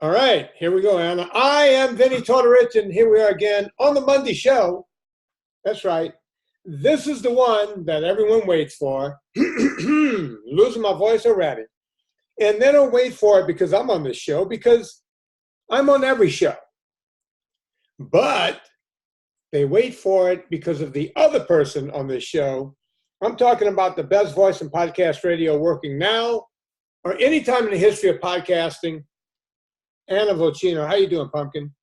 All right, here we go, Anna. I am Vinnie Tortorich, and here we are again on the Monday show. That's right. This is the one that everyone waits for. Losing my voice already. And they don't wait for it because I'm on this show, because I'm on every show. But they wait for it because of the other person on this show. I'm talking about the best voice in podcast radio working now or any time in the history of podcasting. Anna Vocino. How you doing, Pumpkin?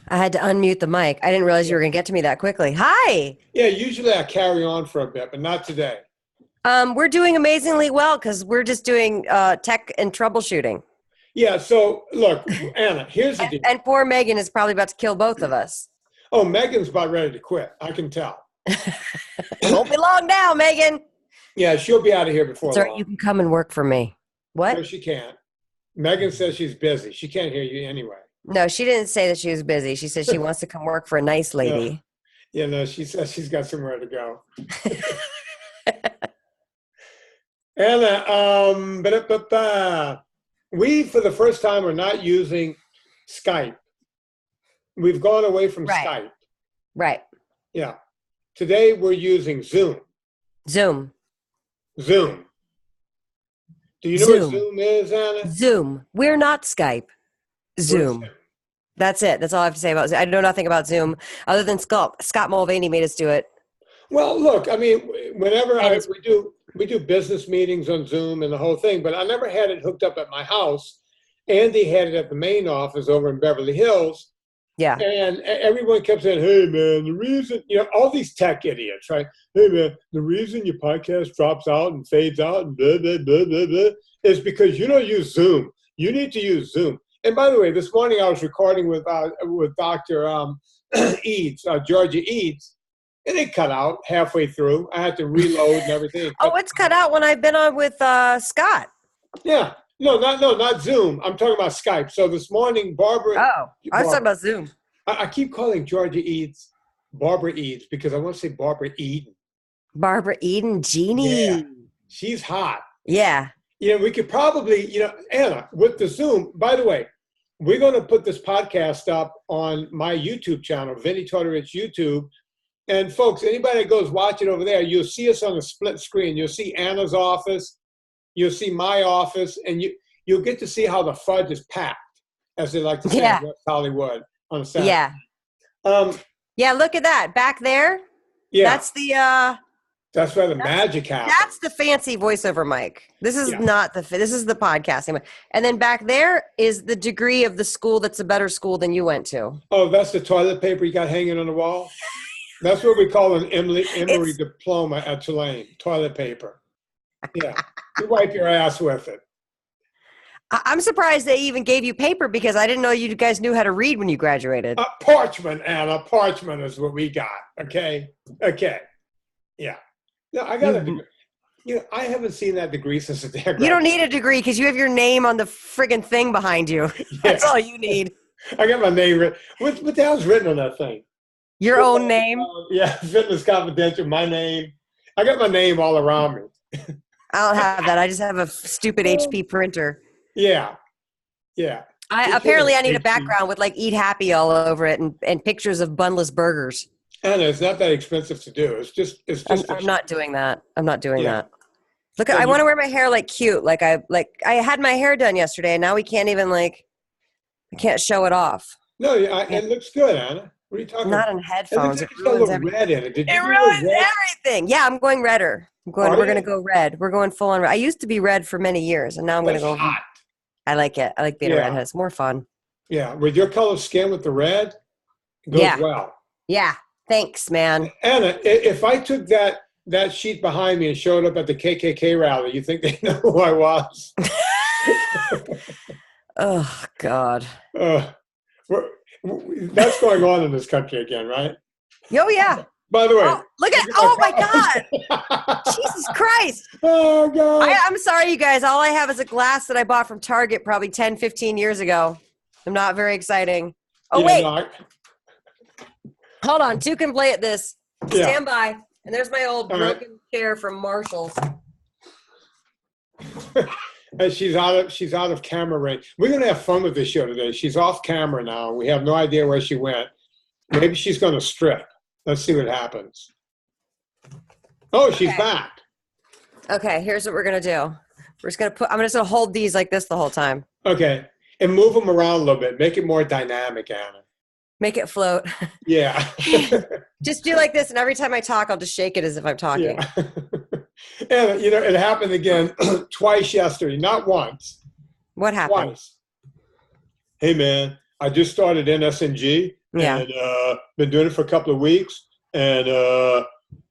I had to unmute the mic. I didn't realize you were going to get to me that quickly. Hi. Yeah, usually I carry on for a bit, but not today. We're doing amazingly well because we're just doing tech and troubleshooting. Yeah, so look, Anna, here's the deal. And poor Megan is probably about to kill both of us. Oh, Megan's about ready to quit. I can tell. Won't be long now, Megan. Yeah, she'll be out of here before long. Sorry, you can come and work for me. What? No, she can't. Megan says she's busy. She can't hear you anyway. No, she didn't say that she was busy. She said she wants to come work for a nice lady. Yeah, no, she says she's got somewhere to go. Anna, we, for the first time, are not using Skype. We've gone away from Skype. Right. Yeah. Today, we're using Zoom. Zoom. Do you know what Zoom is, Anna? Zoom. We're not Skype. Zoom. That's it. That's all I have to say about Zoom. I know nothing about Zoom other than Scott Mulvaney made us do it. Well, look, I mean, whenever we do business meetings on Zoom and the whole thing, but I never had it hooked up at my house. Andy had it at the main office over in Beverly Hills. Yeah. And everyone kept saying, hey, man, the reason, all these tech idiots, right? Hey, man, the reason your podcast drops out and fades out and blah, blah, blah, blah, blah, is because you don't use Zoom. You need to use Zoom. And by the way, this morning I was recording with Dr. Eads, Georgia Eads, and it cut out halfway through. I had to reload and everything. Oh, it's cut out when I've been on with Scott. Yeah. No, not Zoom. I'm talking about Skype. So this morning, Barbara. Oh, I was talking about Zoom. I keep calling Georgia Eads Barbara Eads because I want to say Barbara Eden. Barbara Eden, Jeannie. Yeah, she's hot. Yeah. We could probably, Anna, with the Zoom, by the way, we're going to put this podcast up on my YouTube channel, Vinnie Tortorich YouTube. And folks, anybody that goes watching over there, you'll see us on a split screen. You'll see Anna's office. You'll see my office, and you'll get to see how the fudge is packed, as they like to say in West Hollywood on a Saturday. Yeah. Yeah, look at that. Back there. Yeah. That's where the magic happens. That's the fancy voiceover mic. This is not this is the podcasting. And then back there is the degree of the school that's a better school than you went to. Oh, that's the toilet paper you got hanging on the wall? That's what we call an Emory diploma at Tulane, toilet paper. Yeah. You wipe your ass with it. I'm surprised they even gave you paper because I didn't know you guys knew how to read when you graduated. Parchment, Anna. Parchment is what we got. Okay. Yeah. No, I got a degree. I haven't seen that degree since the day I graduated. You don't need a degree because you have your name on the friggin' thing behind you. That's all you need. I got my name written. What the hell's written on that thing? Your own name? Yeah, Fitness Confidential, my name. I got my name all around me. I don't have that. I just have a stupid HP printer. Yeah. Apparently I need a background with Eat Happy all over it and pictures of bunless burgers. Anna, it's not that expensive to do. It's just. I'm not doing that. That. Look, I want to wear my hair cute. I had my hair done yesterday, and now we can't even I can't show it off. No, it looks good, Anna. What are you talking about? Not in headphones. It ruins everything. Red in it. It ruins everything. Yeah, I'm going redder. We're going to go red. We're going full on red. I used to be red for many years, and now I'm going to go hot. I like it. I like being a redhead. It's more fun. Yeah, with your color skin with the red, it goes well. Yeah, thanks, man. Anna, if I took that sheet behind me and showed up at the KKK rally, you think they know who I was? Oh, God. That's going on in this country again, right? Oh, yeah. By the way. Look at oh, my God. Jesus Christ. Oh, God. I'm sorry, you guys. All I have is a glass that I bought from Target probably 10, 15 years ago. I'm not very exciting. Oh, wait. Hold on. Two can play at this. Stand by. And there's my old broken chair from Marshall's. And she's out of camera range. We're going to have fun with this show today. She's off camera now. We have no idea where she went. Maybe she's going to strip. Let's see what happens. Oh, she's back. Okay, here's what we're going to do. We're just going to I'm just going to hold these like this the whole time. Okay. And move them around a little bit. Make it more dynamic, Anna. Make it float. Yeah. Just do like this, and every time I talk, I'll just shake it as if I'm talking. Yeah. And, it happened again twice yesterday, not once. What happened? Twice. Hey, man, I just started NSNG. Yeah. And been doing it for a couple of weeks. And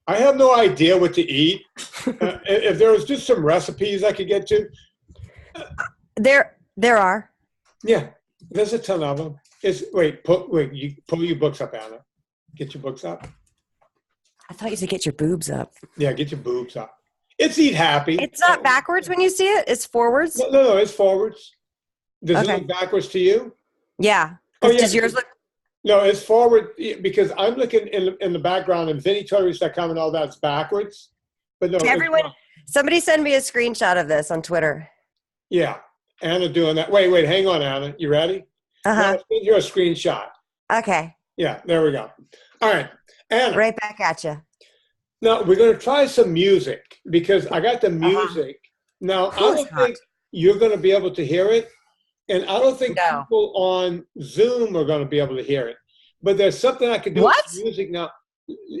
I have no idea what to eat. If there was just some recipes I could get to. There are. Yeah, there's a ton of them. You pull your books up, Anna. Get your books up. I thought you said get your boobs up. Yeah, get your boobs up. It's Eat Happy. It's not backwards when you see it. It's forwards. No, it's forwards. Does it look backwards to you? Yeah. Oh, yeah. Does yours look? No, it's forward because I'm looking in the background and VinnieToteRich.com and all that's backwards. But no, everyone, somebody send me a screenshot of this on Twitter. Yeah, Anna doing that. Wait, hang on, Anna. You ready? Uh-huh. Send you a screenshot. Okay. Yeah, there we go. All right, Anna. Right back at you. Now, we're going to try some music because I got the music. Now, I don't think you're going to be able to hear it, and I don't think people on Zoom are going to be able to hear it. But there's something I can do with music now.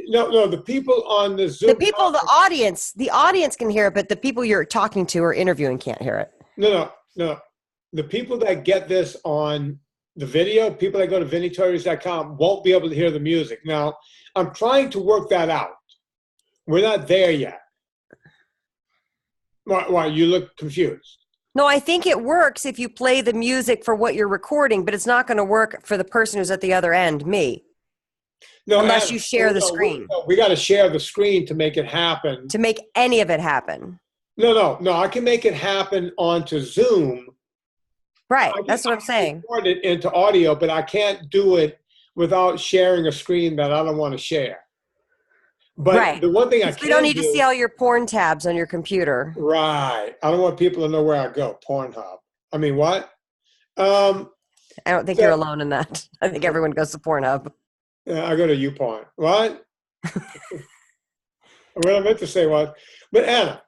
No, the people on the Zoom. The audience can hear it, but the people you're talking to or interviewing can't hear it. No. The people that get this on the video, people that go to VinnieToteRich.com won't be able to hear the music. Now, I'm trying to work that out. We're not there yet. Why? You look confused. No, I think it works if you play the music for what you're recording, but it's not going to work for the person who's at the other end, me. No, unless you share the screen. We got to share the screen to make it happen. To make any of it happen. No. I can make it happen onto Zoom. Right. That's what I'm saying. Record it into audio, but I can't do it without sharing a screen that I don't want to share. But the one thing I you don't need to see all your porn tabs on your computer. Right. I don't want people to know where I go. Pornhub. I mean, what? I don't think you're alone in that. I think everyone goes to Pornhub. Yeah, I go to YouPorn. What? What I meant to say was, but Anna,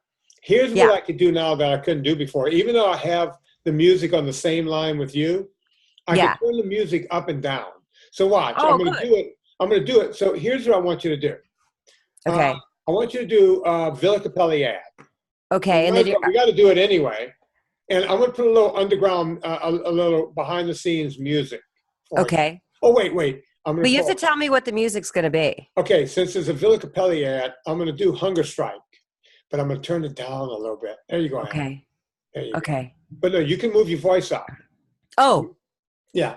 here's what I could do now that I couldn't do before. Even though I have the music on the same line with you, I can turn the music up and down. So watch. I'm going to do it. I'm going to do it. So here's what I want you to do. Okay. I want you to do Villa Cappelli ad. Okay. And then we got to do it anyway. And I'm going to put a little underground, a little behind the scenes music. Okay. You. Oh, wait. But you have to tell me what the music's going to be. Okay. Since it's a Villa Cappelli ad, I'm going to do Hunger Strike, but I'm going to turn it down a little bit. There you go. Okay. There you go. But no, you can move your voice up. Oh. Yeah.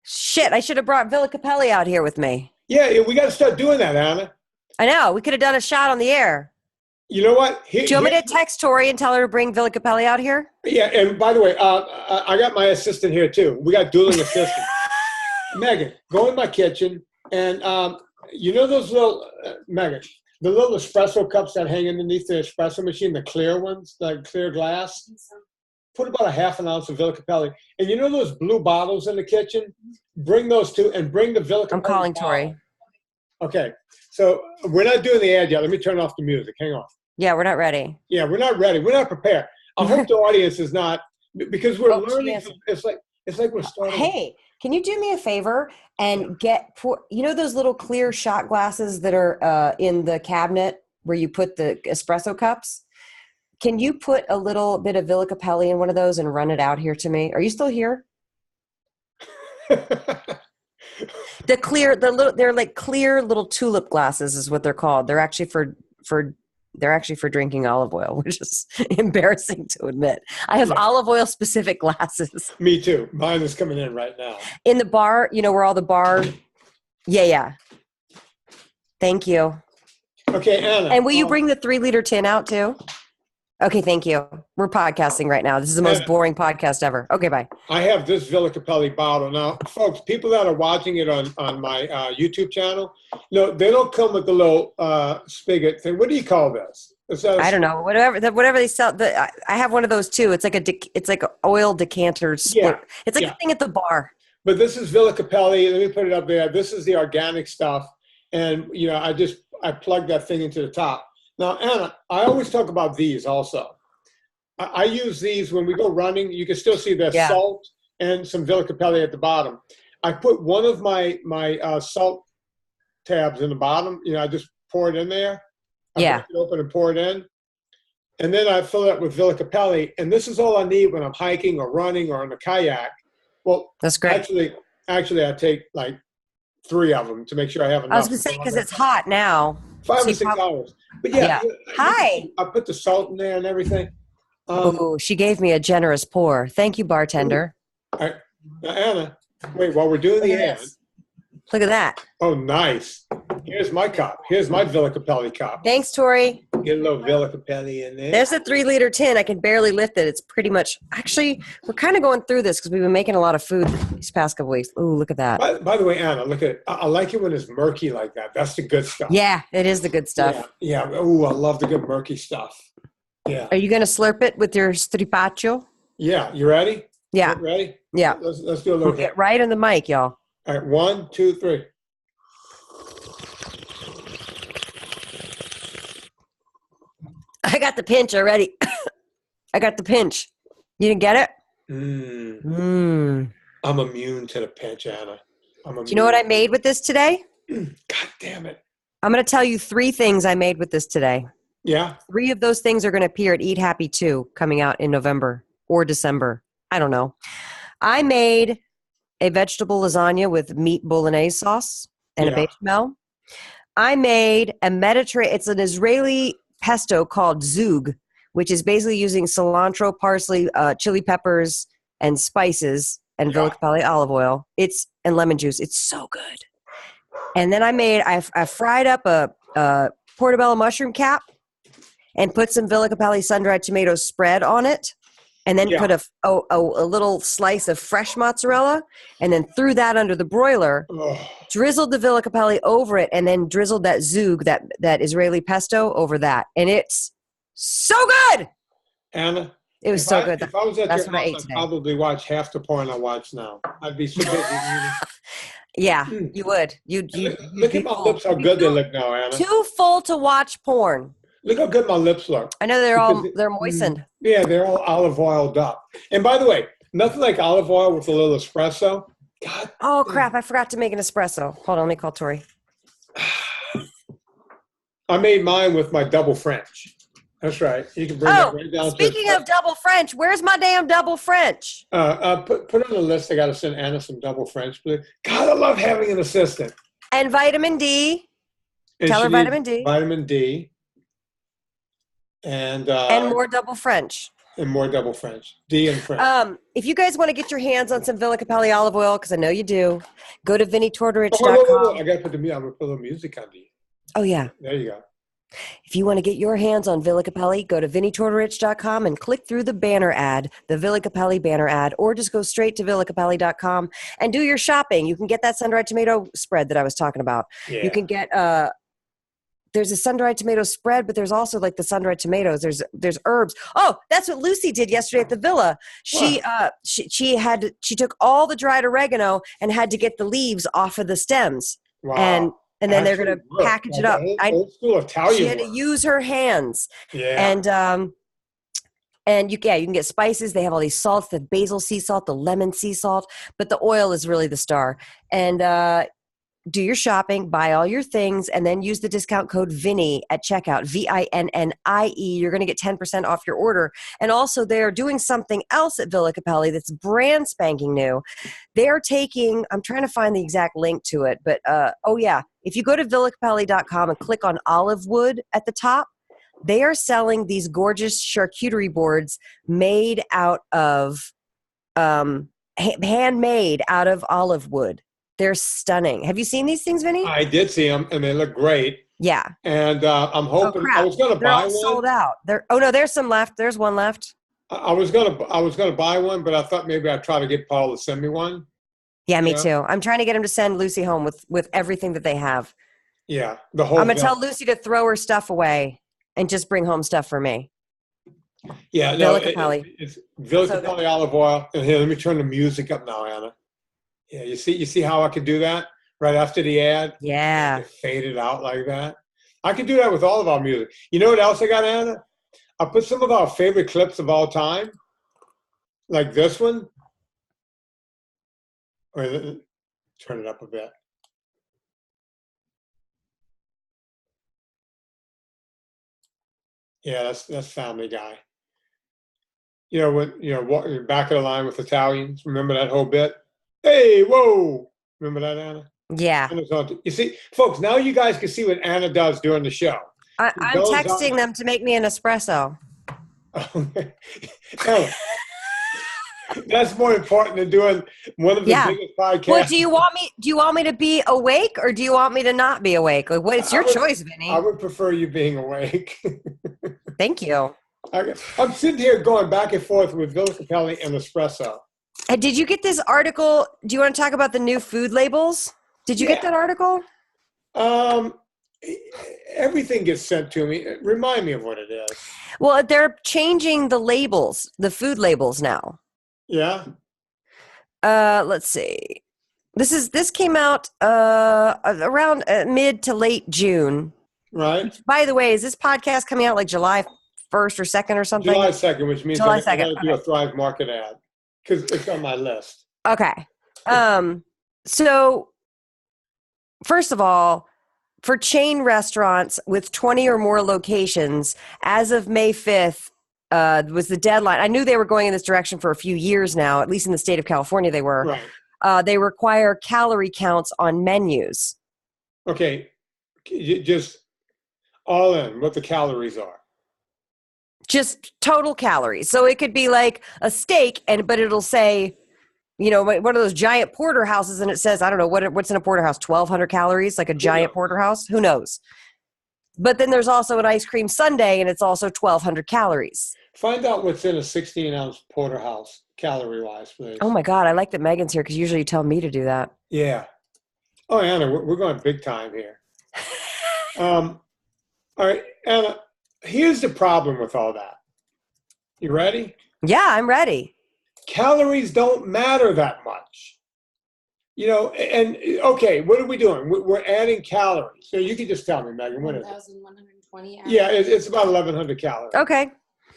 Shit. I should have brought Villa Cappelli out here with me. Yeah. We got to start doing that, Anna. I know. We could have done a shot on the air. You know what? Do you want me to text Tori and tell her to bring Villa Cappelli out here? Yeah, and by the way, I got my assistant here too. We got dueling assistants. Megan, go in my kitchen, and you know those little, Megan, the little espresso cups that hang underneath the espresso machine, the clear ones, the clear glass? Put about a half an ounce of Villa Cappelli. And you know those blue bottles in the kitchen? Bring those two, and bring the Villa Cappelli. I'm calling Tori. Okay. So we're not doing the ad yet. Let me turn off the music. Hang on. Yeah, we're not ready. Yeah, we're not ready. We're not prepared. I hope the audience is not, because we're learning. It's like we're starting. Hey, can you do me a favor and you know those little clear shot glasses that are in the cabinet where you put the espresso cups? Can you put a little bit of Villa Cappelli in one of those and run it out here to me? Are you still here? They're like clear little tulip glasses is what they're called. They're actually for drinking olive oil, which is embarrassing to admit. I have olive oil specific glasses. Me too. Mine is coming in right now. In the bar, you know, where all the bar. Yeah. Thank you. Okay, Anna. And will you bring the 3-liter tin out too? Okay, thank you. We're podcasting right now. This is the most boring podcast ever. Okay, bye. I have this Villa Cappelli bottle. Now, folks, people that are watching it on my YouTube channel, no, they don't come with the little spigot thing. What do you call this? I don't know. Whatever they sell. I have one of those too. It's like a oil decanter. Yeah. It's like a thing at the bar. But this is Villa Cappelli. Let me put it up there. This is the organic stuff. And, I plug that thing into the top. Now, Anna, I always talk about these also. I use these when we go running. You can still see there's salt and some Villa Cappelli at the bottom. I put one of my salt tabs in the bottom. I just pour it in there. I break it open and pour it in. And then I fill it up with Villa Cappelli. And this is all I need when I'm hiking or running or in a kayak. Well, that's great. Actually, I take like 3 of them to make sure I have enough. I was going to say, because it's hot now. 5 or 6 hours. But Hi. I put the salt in there and everything. She gave me a generous pour. Thank you, bartender. All right. Now, Anna, wait, while we're doing the ad. Look at that. Oh, nice. Here's my cup. Here's my Villa Cappelli cup. Thanks, Tori. Get a little Villa Cappelli in there. There's a 3-liter tin. I can barely lift it. It's pretty much, actually, we're kind of going through this because we've been making a lot of food these past couple weeks. Ooh, look at that. By the way, Anna, look at it. I like it when it's murky like that. That's the good stuff. Yeah, it is the good stuff. Yeah. Ooh, I love the good murky stuff. Yeah. Are you going to slurp it with your stripaccio? Yeah. You ready? Yeah. Ready? Yeah. Let's do a little bit. Get right in the mic, y'all. All right. 1, 2, 3. I got the pinch already. I got the pinch. You didn't get it? I'm immune to the pinch, Anna. Do you know what I made with this today? God damn it. I'm going to tell you 3 things I made with this today. Yeah. 3 of those things are going to appear at Eat Happy 2 coming out in November or December. I don't know. I made a vegetable lasagna with meat bolognese sauce and a bechamel. I made a Mediterranean, it's an Israeli pesto called zug, which is basically using cilantro, parsley, chili peppers, and spices, and Villa Cappelli olive oil. And lemon juice. It's so good. And then I fried up a portobello mushroom cap and put some Villa Cappelli sun-dried tomato spread on it. And then put a little slice of fresh mozzarella, and then threw that under the broiler, drizzled the Villa Cappelli over it, and then drizzled that zug, that Israeli pesto, over that. And it's so good. Anna, it was so good. If I was at your house, I'd probably watch half the porn I watch now. I'd be so busy. Yeah, you would. Look at my lips, how good they look now, Anna. Too full to watch porn. Look how good my lips look. I know they're moistened. Yeah, they're all olive oiled up. And by the way, nothing like olive oil with a little espresso. God. Oh, crap. I forgot to make an espresso. Hold on, let me call Tori. I made mine with my double French. That's right. You can bring that right down. Speaking of double French, where's my damn double French? Put it on the list. I got to send Anna some double French, please. God, I love having an assistant. And vitamin D. Tell her vitamin D. Vitamin D. And more double French. And more double French. D and French. If you guys want to get your hands on some Villa Cappelli olive oil, because I know you do, go to VinnieTortorich.com. I got to put I'm going to put a little music on you. Oh, yeah. There you go. If you want to get your hands on Villa Cappelli, go to VinnieTortorich.com and click through the banner ad, the Villa Cappelli banner ad, or just go straight to VillaCappelli.com and do your shopping. You can get that sun-dried tomato spread that I was talking about. Yeah. You can get there's a sun-dried tomato spread, but there's also like the sun-dried tomatoes. There's herbs. Oh, that's what Lucy did yesterday at the villa. She took all the dried oregano and had to get the leaves off of the stems. Wow. And then they're going to package it up. Old school Italian. She had to use her hands. Yeah. And you can get spices. They have all these salts, the basil sea salt, the lemon sea salt, but the oil is really the star. And do your shopping, buy all your things, and then use the discount code Vinnie at checkout, VINNIE. You're going to get 10% off your order. And also, they're doing something else at Villa Cappelli that's brand spanking new. They're taking, I'm trying to find the exact link to it, but if you go to villacappelli.com and click on Olivewood at the top, they are selling these gorgeous charcuterie boards made out of, handmade out of olive wood. They're stunning. Have you seen these things, Vinnie? I did see them, and they look great. Yeah. And I'm hoping I was going to buy one. Sold out. There's some left. There's one left. I was gonna buy one, but I thought maybe I'd try to get Paul to send me one. Yeah, me too. I'm trying to get him to send Lucy home with everything that they have. Yeah, the whole. I'm gonna tell Lucy to throw her stuff away. and just bring home stuff for me. Yeah, Villa Cappelli. It's Villa So Cappelli olive oil. And here, let me turn the music up now, Anna. Yeah, you see how I could do that right after the ad? Yeah. Fade it out like that. I could do that with all of our music. You know what else I got, Anna? I put some of our favorite clips of all time, like this one. Or turn it up a bit. Yeah, that's Family Guy. You know when back of the line with Italians. Remember that whole bit? Hey, whoa! Remember that, Anna? Yeah. You see, folks. Now you guys can see what Anna does during the show. I'm texting them to make me an espresso. Anna, that's more important than doing one of the biggest podcasts. Well, do you want me to be awake or do you want me to not be awake? Like, it's your choice, Vinny. I would prefer you being awake. Thank you. I'm sitting here going back and forth with Villa Cappelli and espresso. Did you get this article? Do you want to talk about the new food labels? Did you get that article? Everything gets sent to me. Remind me of what it is. Well, they're changing the labels, the food labels now. Yeah. Let's see. This came out around mid to late June. Right. By the way, is this podcast coming out like July 1st or 2nd or something? July 2nd, which means July I 2nd. got to do a Thrive Market ad because it's on my list. Okay. So first of all, for chain restaurants with 20 or more locations, as of May 5th, was the deadline. I knew they were going in this direction for a few years now, at least in the state of California they were. Right. They require calorie counts on menus. Okay. Just all in, what the calories are. Just total calories. So it could be like a steak, but it'll say, one of those giant porterhouses, and it says, I don't know, what's in a porterhouse, 1,200 calories, like a giant porterhouse? Who knows? But then there's also an ice cream sundae, and it's also 1,200 calories. Find out what's in a 16-ounce porterhouse, calorie-wise, please. Oh, my God. I like that Megan's here because usually you tell me to do that. Yeah. Oh, Anna, we're going big time here. All right, Anna, here's the problem with all that. You ready? Yeah, I'm ready. Calories don't matter that much. And okay, what are we doing? We're adding calories. So you can just tell me, Megan, what is it? 1,120. Yeah, it's about 1,100 calories. Okay.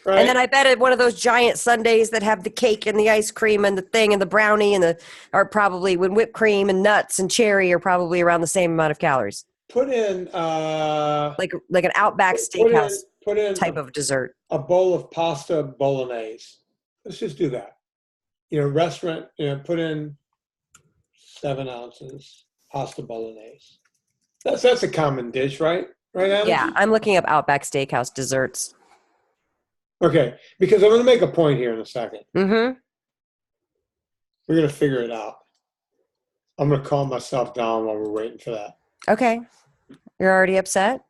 Right? And then I bet one of those giant sundaes that have the cake and the ice cream and the thing and the brownie are probably with whipped cream and nuts and cherry are probably around the same amount of calories. Put in like an Outback Steakhouse type of dessert. A bowl of pasta bolognese. Let's just do that. Restaurant, put in 7 ounces pasta bolognese. That's a common dish, right? Right, Anna? Yeah, I'm looking up Outback Steakhouse desserts. Okay, because I'm going to make a point here in a second. Mm-hmm. We're going to figure it out. I'm going to calm myself down while we're waiting for that. Okay. You're already upset?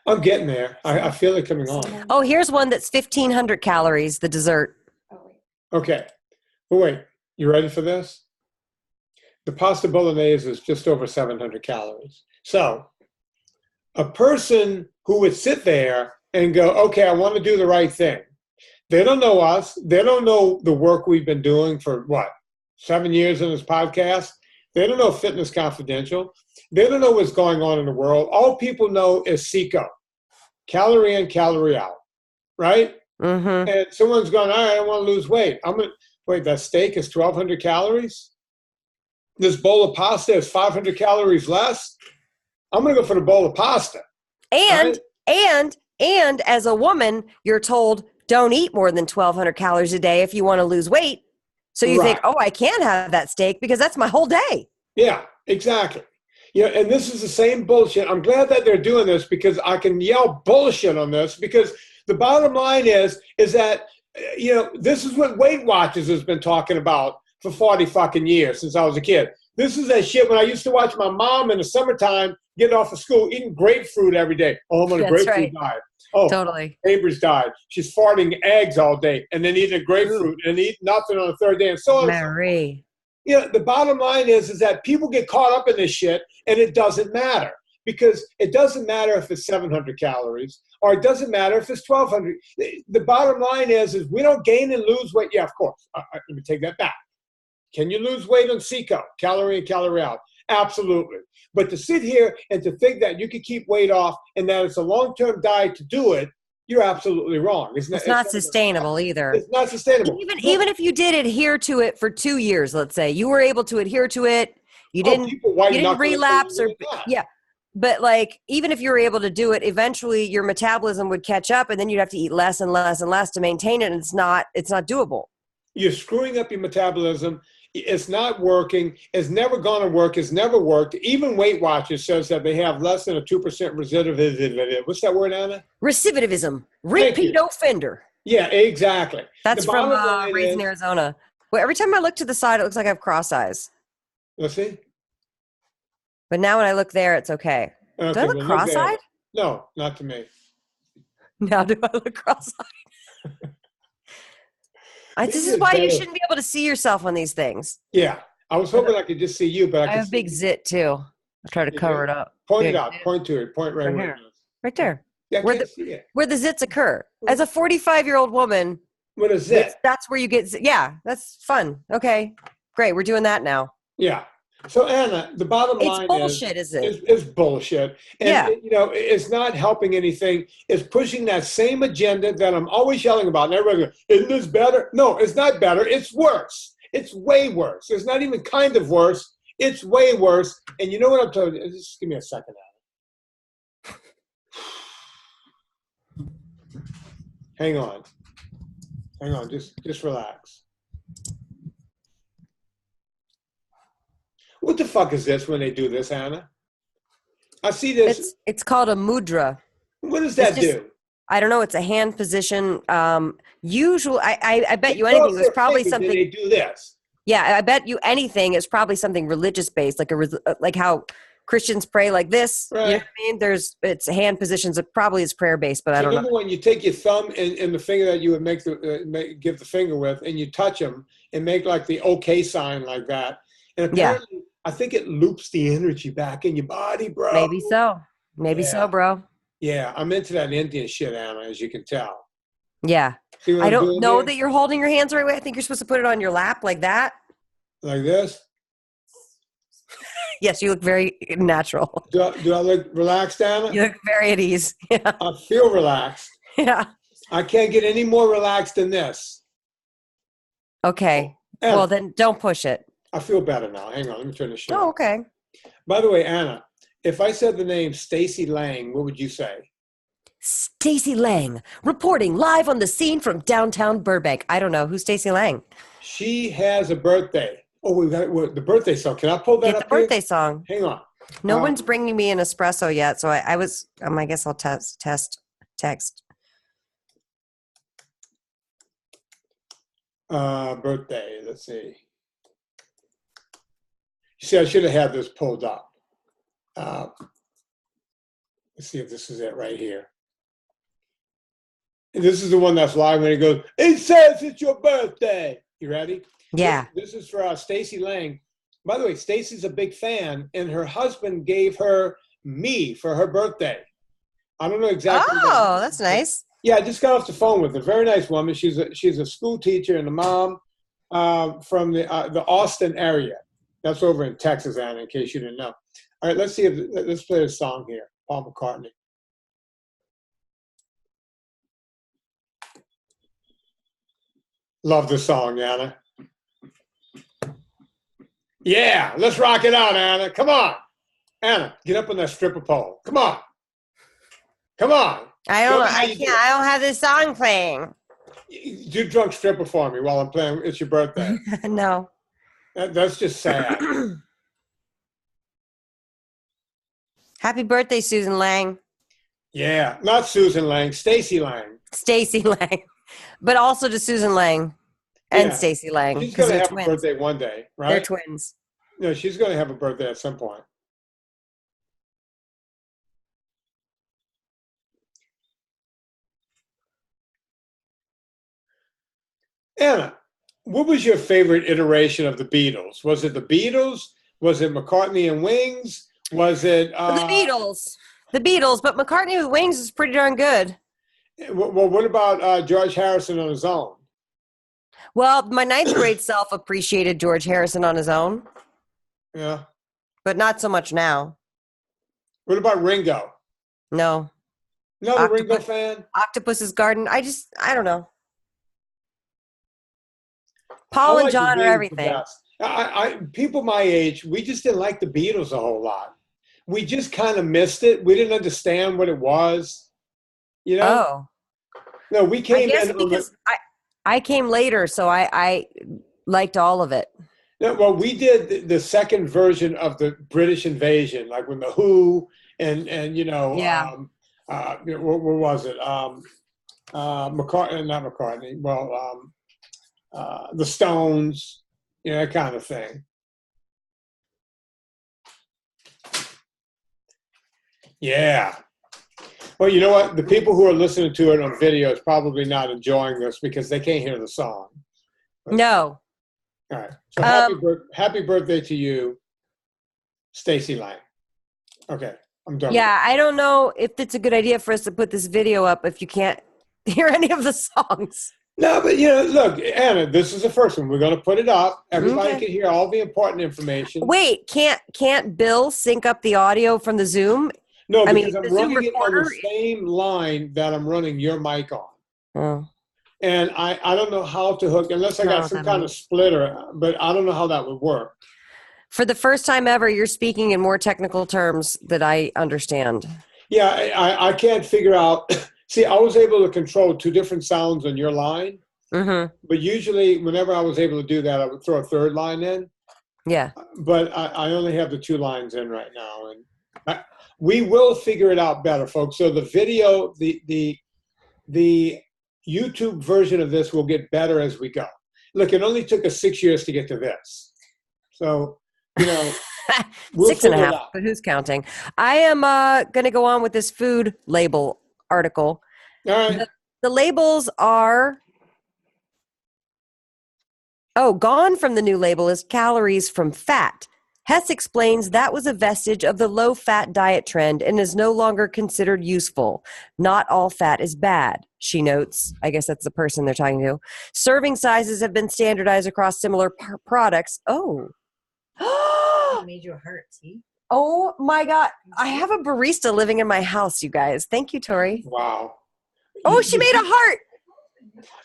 I'm getting there. I feel it coming on. Oh, here's one that's 1,500 calories, the dessert. Okay. But wait, you ready for this? The pasta bolognese is just over 700 calories. So a person who would sit there and go, okay, I want to do the right thing. They don't know us. They don't know the work we've been doing for, 7 years in this podcast. They don't know Fitness Confidential. They don't know what's going on in the world. All people know is CICO, calorie in, calorie out, right? Mm-hmm. And someone's going, all right, I want to lose weight. Wait, that steak is 1,200 calories? This bowl of pasta is 500 calories less? I'm going to go for the bowl of pasta. And as a woman, you're told don't eat more than 1,200 calories a day if you want to lose weight. So you think, I can't have that steak because that's my whole day. Yeah, exactly. And this is the same bullshit. I'm glad that they're doing this because I can yell bullshit on this because the bottom line is that, this is what Weight Watchers has been talking about for 40 fucking years since I was a kid. This is that shit when I used to watch my mom in the summertime getting off of school, eating grapefruit every day. Oh, my grapefruit died. Oh, totally. Neighbor's died. She's farting eggs all day and then eating a grapefruit and eating nothing on the third day and so on. Mary. The bottom line is that people get caught up in this shit and it doesn't matter. because it doesn't matter if it's 700 calories or it doesn't matter if it's 1,200. The bottom line is we don't gain and lose weight. Yeah, of course. Let me take that back. Can you lose weight on CICO, calorie in, calorie out? Absolutely. But to sit here and to think that you can keep weight off and that it's a long-term diet to do it, you're absolutely wrong. It's not sustainable either. It's not sustainable. Even if you did adhere to it for 2 years, let's say, you were able to adhere to it, you didn't relapse or yeah. But like, even if you were able to do it, eventually your metabolism would catch up and then you'd have to eat less and less and less to maintain it. And it's not doable. You're screwing up your metabolism. It's not working. It's never going to work. It's never worked. Even Weight Watchers says that they have less than a 2% recidivism. What's that word, Anna? Recidivism. Repeat offender. Yeah, exactly. That's from Raising Arizona. Well, every time I look to the side, it looks like I have cross eyes. Let's see. But now when I look there, it's okay. Do I look cross-eyed? No, not to me. Now do I look cross-eyed? This is why you shouldn't be able to see yourself on these things. Yeah. I was hoping I could just see you, but I have a big zit too. I try to cover it up. Point it out. Point to it. Point right where it is. Right there. Yeah, where the zits occur. As a 45-year-old woman, with a zit. That's where you get yeah, that's fun. Okay. Great. We're doing that now. Yeah. So Anna, the bottom line bullshit, is it? It's bullshit. And it's not helping anything. It's pushing that same agenda that I'm always yelling about. And everybody goes, isn't this better? No, it's not better. It's worse. It's way worse. It's not even kind of worse. It's way worse. And you know what I'm telling you? Just give me a second, Anna. Hang on. Just relax. What the fuck is this when they do this, Anna? I see this. It's called a mudra. What does that do? I don't know. It's a hand position. Usually, I bet you anything. There's probably something. They do this. Yeah, I bet you anything. It's probably something religious based, like how Christians pray like this. Right. You know what I mean? It's hand positions. It probably is prayer based, but I don't know. Remember when you take your thumb and the finger that you would give the finger with, and you touch them and make like the okay sign like that, and apparently. I think it loops the energy back in your body, bro. Maybe so. Maybe so, bro. Yeah, I'm into that Indian shit, Anna, as you can tell. Yeah. I don't know that you're holding your hands the right way. I think you're supposed to put it on your lap like that. Like this? Yes, you look very natural. Do I look relaxed, Anna? You look very at ease. Yeah. I feel relaxed. Yeah. I can't get any more relaxed than this. Okay. Anna, well, then don't push it. I feel better now. Hang on. Let me turn the show. Oh, okay. By the way, Anna, if I said the name Stacy Lang, what would you say? Stacy Lang, reporting live on the scene from downtown Burbank. I don't know. Who's Stacy Lang? She has a birthday. Oh, we got the birthday song. Can I pull that up? The birthday song. Hang on. No one's bringing me an espresso yet, so I guess I'll text. Birthday. Let's see. You see, I should have had this pulled up. Let's see if this is it right here. And this is the one that's live when it goes, it says it's your birthday. You ready? Yeah. This is for Stacy Lang. By the way, Stacy's a big fan, and her husband gave her me for her birthday. I don't know exactly. Oh, that's nice. Yeah, I just got off the phone with her. Very nice woman. She's a school teacher and a mom from the Austin area. That's over in Texas, Anna, in case you didn't know. All right, let's play a song here. Paul McCartney. Love the song, Anna. Yeah, let's rock it out, Anna. Come on. Anna, get up on that stripper pole. Come on. Come on. I don't have this song playing. Do drunk stripper for me while I'm playing. It's your birthday. No. That's just sad. Happy birthday, Susan Lang. Yeah, not Susan Lang, Stacy Lang. Stacy Lang. But also to Susan Lang and Stacy Lang. She's going to have a birthday one day, right? They're twins. No, she's going to have a birthday at some point. Anna, what was your favorite iteration of the Beatles? Was it the Beatles? Was it McCartney and Wings? Was it The Beatles. The Beatles, but McCartney with Wings is pretty darn good. Well, what about George Harrison on his own? Well, my ninth grade self appreciated George Harrison on his own. Yeah. But not so much now. What about Ringo? No. Not a Ringo fan? Octopus's Garden. I don't know. Paul and John are everything. People my age, we just didn't like the Beatles a whole lot. We just kind of missed it. We didn't understand what it was. You know? Oh. No, we came in because I came later, so I liked all of it. No, well, we did the second version of the British invasion, like when the Who and you know, what was it? McCartney, not McCartney. Well, the Stones, you know, that kind of thing. Yeah. Well, you know what? The people who are listening to it on video is probably not enjoying this because they can't hear the song. No. All right. So happy birthday to you, Stacy Lang. Okay, I'm done. Yeah, I don't know if it's a good idea for us to put this video up if you can't hear any of the songs. No, but you know, look, Anna, this is the first one. We're going to put it up. Everybody can hear all the important information. Wait, can't Bill sync up the audio from the Zoom? No, because I'm running it on the same line that I'm running your mic on. Oh. And I don't know how to hook, unless I got some kind of splitter, but I don't know how that would work. For the first time ever, you're speaking in more technical terms that I understand. Yeah, I can't figure out. See, I was able to control two different sounds on your line. Mm-hmm. But usually, whenever I was able to do that, I would throw a third line in. Yeah. But I only have the two lines in right now. And we will figure it out better, folks. So the video, the YouTube version of this will get better as we go. Look, it only took us 6 years to get to this. So, you know, we'll 6.5, but who's counting? I am going to go on with this food label article. All right. The labels are... gone from the new label is calories from fat. Hess explains that was a vestige of the low-fat diet trend and is no longer considered useful. Not all fat is bad, she notes. I guess that's the person they're talking to. Serving sizes have been standardized across similar products. Oh. It made you hurt, see? Oh, my God. I have a barista living in my house, you guys. Thank you, Tori. Wow. Oh, she made a heart.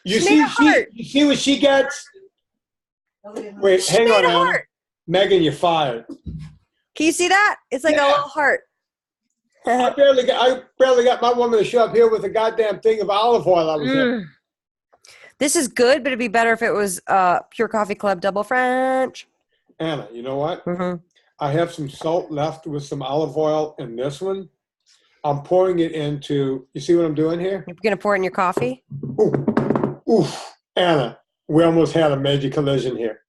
You see what she gets? Wait, hang on, Anna. Megan, you're fired. Can you see that? It's like a little heart. I barely got my woman to show up here with a goddamn thing of olive oil I was in. This is good, but it'd be better if it was Pure Coffee Club Double French. Anna, you know what? Mm-hmm. I have some salt left with some olive oil in this one. I'm pouring it into, you see what I'm doing here? You're going to pour it in your coffee? Ooh, Anna, we almost had a major collision here.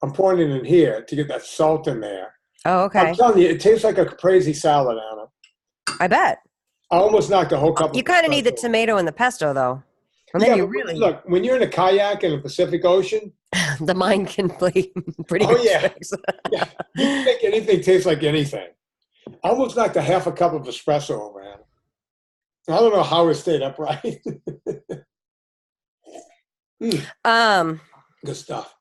I'm pouring it in here to get that salt in there. Oh, okay. I'm telling you, it tastes like a caprese salad, Anna. I bet. I almost knocked a whole cup. You kind of need the tomato and the pesto, thoa And then you really look when you're in a kayak in the Pacific Ocean. The mind can play pretty good tricks. Yeah, you can make anything taste like anything. I almost knocked a half a cup of espresso over, Anna. I don't know how it stayed upright. Good stuff.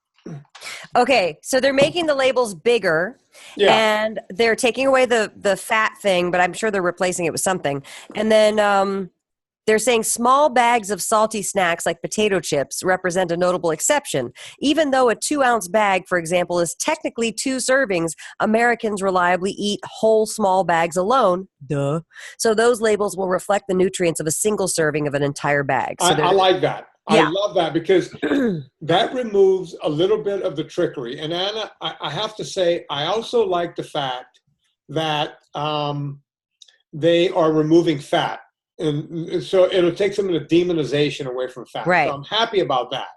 Okay, so they're making the labels bigger, and they're taking away the fat thing, but I'm sure they're replacing it with something. And then they're saying small bags of salty snacks like potato chips represent a notable exception. Even though a 2-ounce bag, for example, is technically 2 servings, Americans reliably eat whole small bags alone. Duh. So those labels will reflect the nutrients of a single serving of an entire bag. So I like that. Yeah. I love that because that removes a little bit of the trickery. And Anna, I have to say, I also like the fact that they are removing fat. And so it'll take some of the demonization away from fat. Right. So I'm happy about that.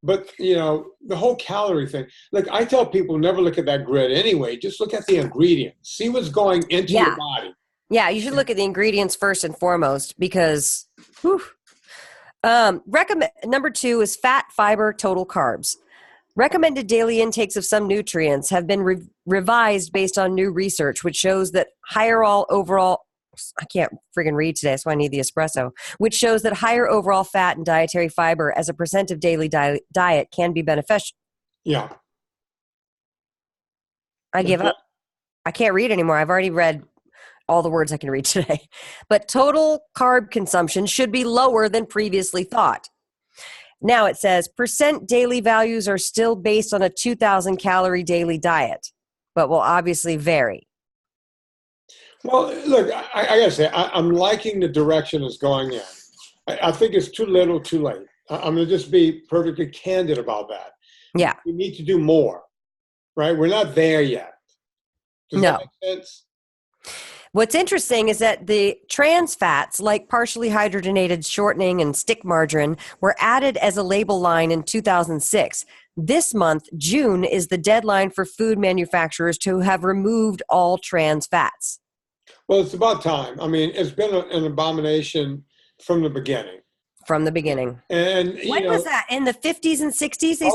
But, you know, the whole calorie thing. Look, I tell people never look at that grid anyway. Just look at the ingredients. See what's going into your body. Yeah, you should look at the ingredients first and foremost because recommend number 2 is fat, fiber, total carbs. Recommended daily intakes of some nutrients have been revised based on new research, which shows that higher overall, I can't friggin' read today, so I need the espresso, which shows that higher overall fat and dietary fiber as a percent of daily diet can be beneficial. Yeah. I give up. I can't read anymore. I've already read all the words I can read today. But total carb consumption should be lower than previously thought. Now it says percent daily values are still based on a 2,000 calorie daily diet, but will obviously vary. Well, look, I gotta say, I'm liking the direction it's going in. I think it's too little, too late. I'm gonna just be perfectly candid about that. Yeah. We need to do more, right? We're not there yet. Does that make sense? What's interesting is that the trans fats, like partially hydrogenated shortening and stick margarine, were added as a label line in 2006. This month, June, is the deadline for food manufacturers to have removed all trans fats. Well, it's about time. I mean, it's been an abomination from the beginning. From the beginning. And when was that? In the 50s and 60s? They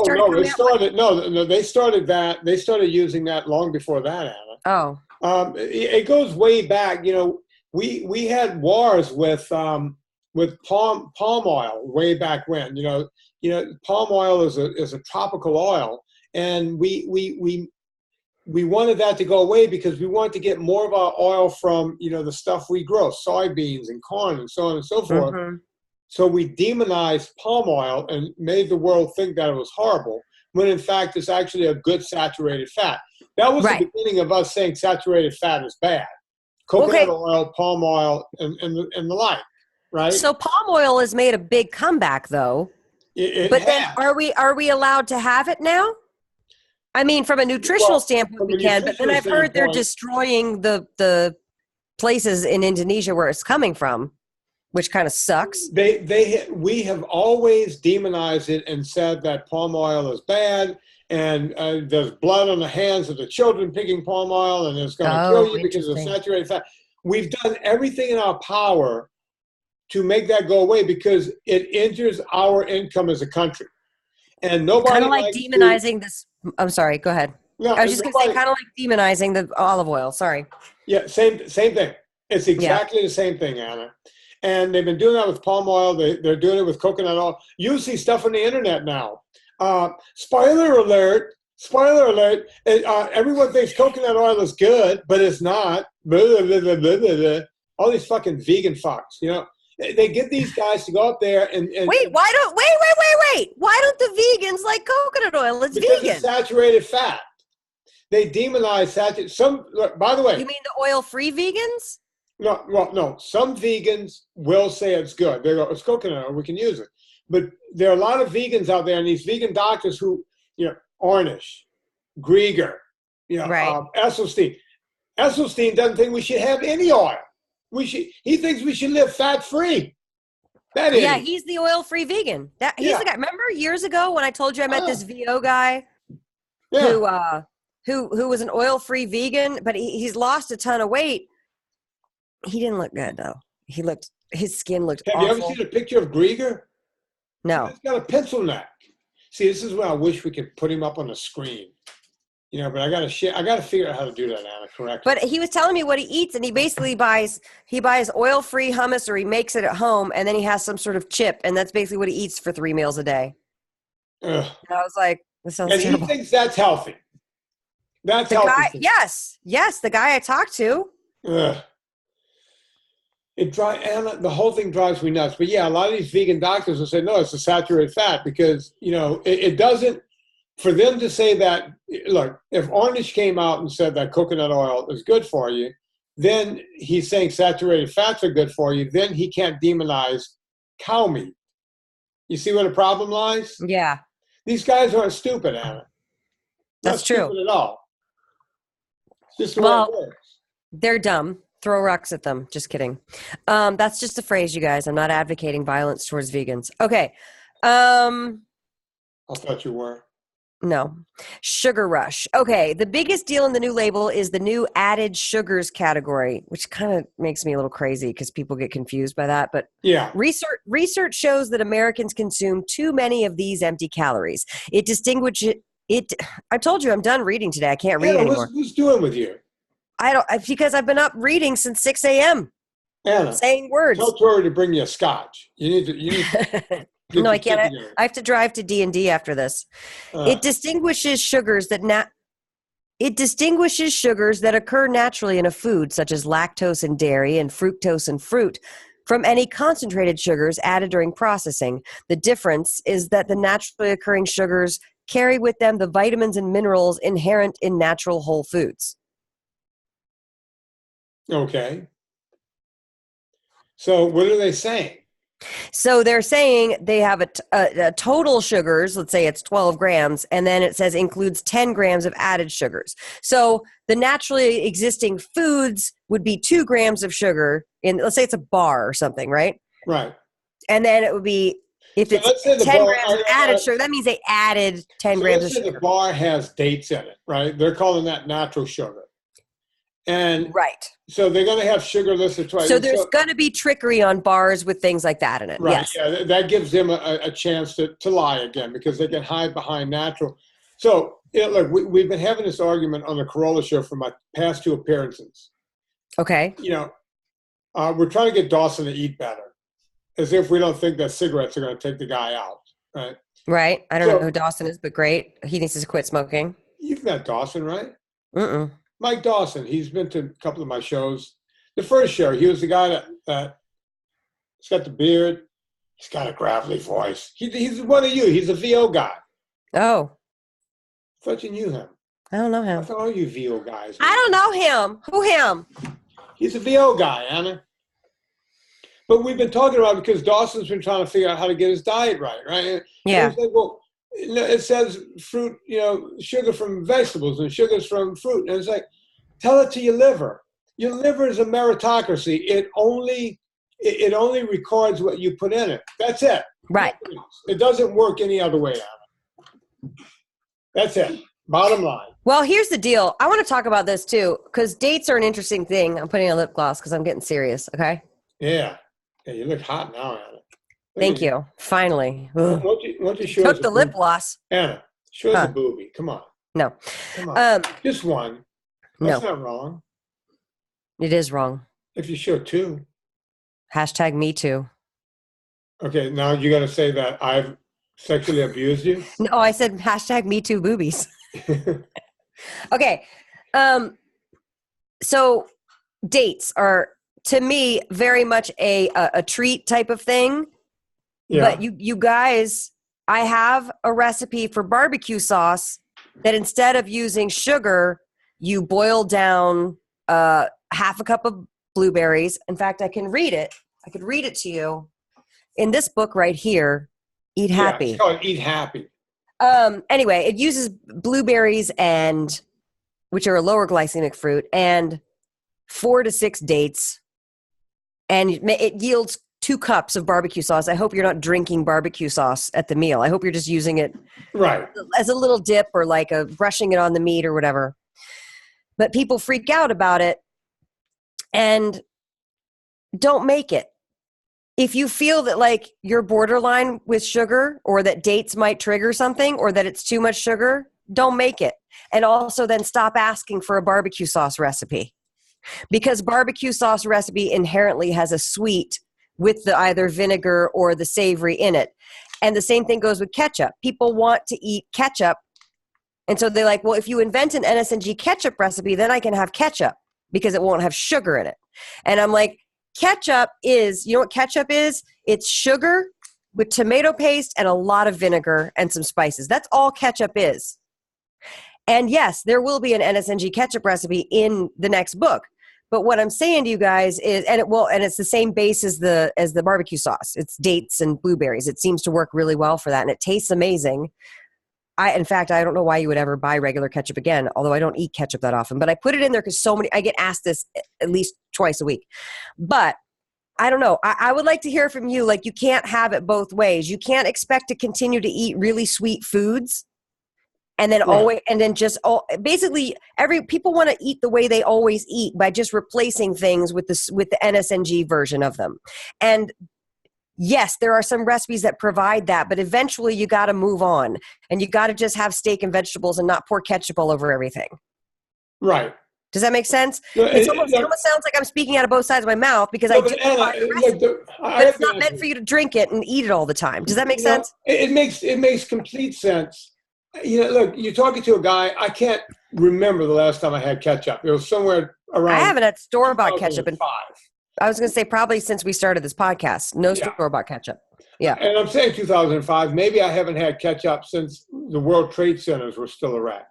they started that. They started using that long before that, Anna. Oh. It goes way back. You know, we had wars with palm oil way back when. You know, palm oil is a tropical oil, and we wanted that to go away because we wanted to get more of our oil from the stuff we grow, soybeans and corn and so on and so forth. Mm-hmm. So we demonized palm oil and made the world think that it was horrible, when in fact it's actually a good saturated fat. That was the beginning of us saying saturated fat is bad. Coconut oil, palm oil, and the like, right? So palm oil has made a big comeback, though. Then are we allowed to have it now? I mean, from a nutritional standpoint, we can. But then I've heard they're destroying the places in Indonesia where it's coming from, which kind of sucks. We have always demonized it and said that palm oil is bad. And there's blood on the hands of the children picking palm oil, and it's going to kill you because of saturated fat. We've done everything in our power to make that go away because it injures our income as a country. And nobody kind of like demonizing this. I'm sorry. Go ahead. No, I was just going to say, kind of like demonizing the olive oil. Sorry. Yeah, same thing. It's exactly the same thing, Anna. And they've been doing that with palm oil. They're doing it with coconut oil. You see stuff on the internet now. Spoiler alert! Everyone thinks coconut oil is good, but it's not. Blah, blah, blah, blah, blah. All these fucking vegan fucks, they get these guys to go up there and wait. Why don't the vegans like coconut oil? It's because vegan. It's saturated fat. They demonize saturated. By the way, you mean the oil-free vegans? No. Some vegans will say it's good. They go, it's coconut oil. We can use it. But there are a lot of vegans out there, and these vegan doctors who, Ornish, Grieger, Esselstyn. Esselstyn doesn't think we should have any oil. He thinks we should live fat-free. Yeah, he's the oil-free vegan. He's the guy. Remember years ago when I told you I met this VO guy who was an oil-free vegan, but he's lost a ton of weight. He didn't look good though. His skin looked awful. Have you ever seen a picture of Grieger? No. He's got a pencil neck. See, this is where I wish we could put him up on the screen. But I got to figure out how to do that, Anna, correctly. But he was telling me what he eats, and he basically buys oil-free hummus, or he makes it at home, and then he has some sort of chip, and that's basically what he eats for 3 meals a day. Ugh. And I was like, this sounds terrible. And he thinks that's healthy. That's healthy. Yes, the guy I talked to. Ugh. Anna, the whole thing drives me nuts. But yeah, a lot of these vegan doctors will say, no, it's a saturated fat because, it doesn't, for them to say that, look, if Ornish came out and said that coconut oil is good for you, then he's saying saturated fats are good for you, then he can't demonize cow meat. You see where the problem lies? Yeah. These guys aren't stupid, Anna. That's true. Not stupid at all. It's just the way it works. They're dumb. Throw rocks at them. Just kidding. That's just a phrase, you guys. I'm not advocating violence towards vegans. Okay. I thought you were. No. Sugar rush. Okay. The biggest deal in the new label is the new added sugars category, which kind of makes me a little crazy because people get confused by that. But yeah, research shows that Americans consume too many of these empty calories. It I told you I'm done reading today. I can't read Anna, anymore. what's doing with you? Because I've been up reading since 6 a.m. Anna, saying words. tell Tori to bring you a scotch. You need to No, I can't. I have to drive to D&D after this. It distinguishes sugars that occur naturally in a food, such as lactose in dairy and fructose in fruit, from any concentrated sugars added during processing. The difference is that the naturally occurring sugars carry with them the vitamins and minerals inherent in natural whole foods. Okay. So what are they saying? So they're saying they have a total sugars, let's say it's 12 grams, and then it says includes 10 grams of added sugars. So the naturally existing foods would be 2 grams of sugar in, let's say it's a bar or something, right? Right. And then it would be, if it's 10 grams of added sugar, that means they added 10 grams of sugar. The bar has dates in it, right? They're calling that natural sugar. And right. So they're going to have sugarless or twice. So there's going to be trickery on bars with things like that in it. Right. Yes. Yeah, that gives them a chance to lie again because they can hide behind natural. So, look, we've been having this argument on the Corolla show for my past 2 appearances. Okay. We're trying to get Dawson to eat better, as if we don't think that cigarettes are going to take the guy out, right? Right. I don't know who Dawson is, but great. He needs to quit smoking. You've met Dawson, right? Mm-mm. Mike Dawson. He's been to a couple of my shows. The first show, he was the guy that he's got the beard. He's got a gravelly voice. He's one of you. He's a VO guy. Oh. I thought you knew him. I don't know I him. thought all you VO guys. I don't know him. Who him? He's a VO guy, Anna. But we've been talking about it because Dawson's been trying to figure out how to get his diet right? And yeah. He's like, well, it says fruit, sugar from vegetables and sugars from fruit. And it's like, tell it to your liver. Your liver is a meritocracy. It only records what you put in it. That's it. Right. It doesn't work any other way, Anna. That's it. Bottom line. Well, here's the deal. I want to talk about this too, because dates are an interesting thing. I'm putting a lip gloss because I'm getting serious. Okay. Yeah. Yeah. You look hot now, Anna. Thank you. Finally. Why don't you show Took us the lip gloss. Anna, show us a boobie. Come on. No. Come on. Just one. That's no. not wrong. It is wrong. If you show 2. Hashtag me too. Okay, now you got to say that I've sexually abused you? No, I said hashtag me too boobies. Okay. So dates are, to me, very much a treat type of thing. Yeah. But you guys, I have a recipe for barbecue sauce that instead of using sugar, you boil down half a cup of blueberries. In fact, I can read it. I could read it to you in this book right here, Eat Happy. Yeah, it's called Eat Happy. Anyway, it uses blueberries which are a lower glycemic fruit, and 4 to 6 dates. And it yields 2 cups of barbecue sauce. I hope you're not drinking barbecue sauce at the meal. I hope you're just using it right as a little dip or like brushing it on the meat or whatever. But people freak out about it and don't make it. If you feel that like you're borderline with sugar or that dates might trigger something or that it's too much sugar, don't make it. And also then stop asking for a barbecue sauce recipe, because barbecue sauce recipe inherently has a sweet with the either vinegar or the savory in it. And the same thing goes with ketchup. People want to eat ketchup. And so they're like, well, if you invent an NSNG ketchup recipe, then I can have ketchup because it won't have sugar in it. And I'm like, ketchup is, you know what ketchup is? It's sugar with tomato paste and a lot of vinegar and some spices. That's all ketchup is. And yes, there will be an NSNG ketchup recipe in the next book. But what I'm saying to you guys is, and it's the same base as the barbecue sauce. It's dates and blueberries. It seems to work really well for that, and it tastes amazing. In fact, I don't know why you would ever buy regular ketchup again, although I don't eat ketchup that often. But I put it in there because I get asked this at least twice a week. But I don't know. I would like to hear from you. Like, you can't have it both ways. You can't expect to continue to eat really sweet foods. And then basically people want to eat the way they always eat by just replacing things with the NSNG version of them. And yes, there are some recipes that provide that, but eventually you got to move on and you got to just have steak and vegetables and not pour ketchup all over everything. Right. Does that make sense? No, It almost sounds like I'm speaking out of both sides of my mouth because I do Anna, but it's not meant for you to drink it and eat it all the time. Does that make sense? It makes complete sense. Look, you're talking to a guy. I can't remember the last time I had ketchup. It was somewhere around. I haven't had store-bought ketchup in 5. I was going to say probably since we started this podcast. No store-bought ketchup. Yeah. And I'm saying 2005. Maybe I haven't had ketchup since the World Trade Centers were still around.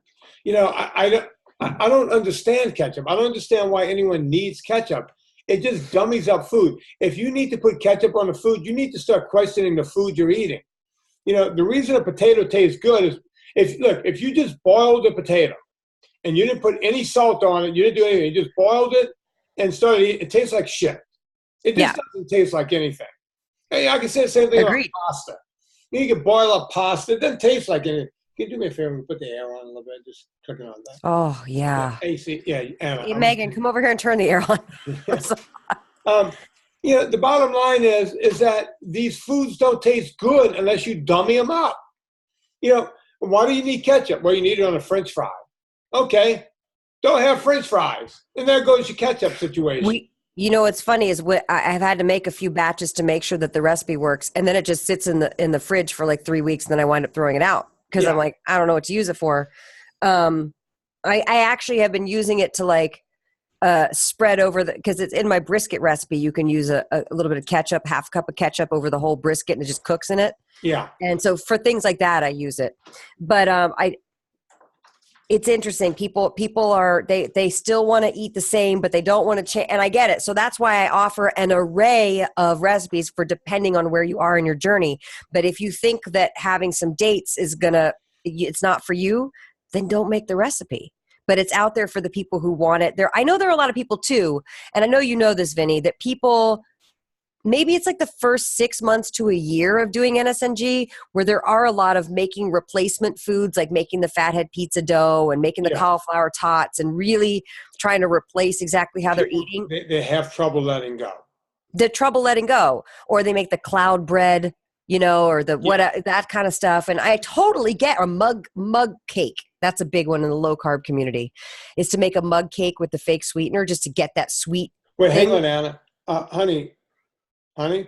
I don't understand ketchup. I don't understand why anyone needs ketchup. It just dummies up food. If you need to put ketchup on the food, you need to start questioning the food you're eating. The reason a potato tastes good is if you just boiled a potato and you didn't put any salt on it, you didn't do anything, you just boiled it and started eating, it tastes like shit. It just doesn't taste like anything. I can say the same thing about pasta. You can boil up pasta. It doesn't taste like anything. Can you do me a favor and put the air on a little bit? Just clicking on that. Oh, yeah. AC, Anna. Hey, Megan, come over here and turn the air on. The bottom line is that these foods don't taste good unless you dummy them up. Why do you need ketchup? Well, you need it on a French fry. Okay, don't have French fries. And there goes your ketchup situation. What's funny is I've had to make a few batches to make sure that the recipe works. And then it just sits in the fridge for like 3 weeks. And then I wind up throwing it out. Because I'm like, I don't know what to use it for. I actually have been using it to like spread over because it's in my brisket recipe. You can use a little bit of ketchup, half cup of ketchup over the whole brisket and it just cooks in it. Yeah. And so for things like that, I use it. But it's interesting. People are, they still want to eat the same, but they don't want to change. And I get it. So that's why I offer an array of recipes for depending on where you are in your journey. But if you think that having some dates it's not for you, then don't make the recipe. But it's out there for the people who want it. I know there are a lot of people too. And I know you know this, Vinny, that people, maybe it's like the first 6 months to a year of doing NSNG where there are a lot of making replacement foods, like making the fathead pizza dough and making the cauliflower tots and really trying to replace exactly how they're eating. They have trouble letting go. Or they make the cloud bread, or that kind of stuff. And I totally get a mug cake. That's a big one in the low carb community, is to make a mug cake with the fake sweetener just to get that sweet. Wait, hang on, Anna. Honey, are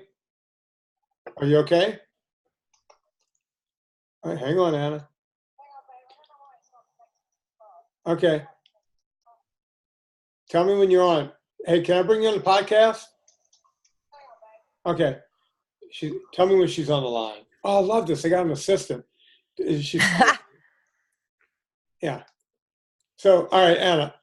you okay? All right, hang on, Anna. Okay. Tell me when you're on. Hey, can I bring you on the podcast? Okay. Tell me when she's on the line. Oh, I love this. I got an assistant. Yeah. So, all right, Anna.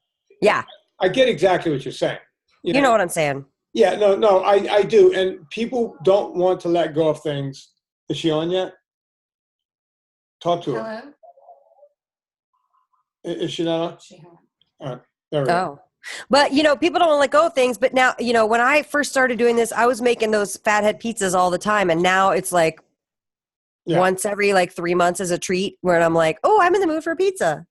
Yeah. I get exactly what you're saying. You know what I'm saying? Yeah, no, I do. And people don't want to let go of things. Is she on yet? Talk to her. Hello? Is she not on? She hung. All right. There we go. But, people don't let go of things. But now, when I first started doing this, I was making those fathead pizzas all the time. And now it's like once every 3 months as a treat where I'm like, oh, I'm in the mood for a pizza.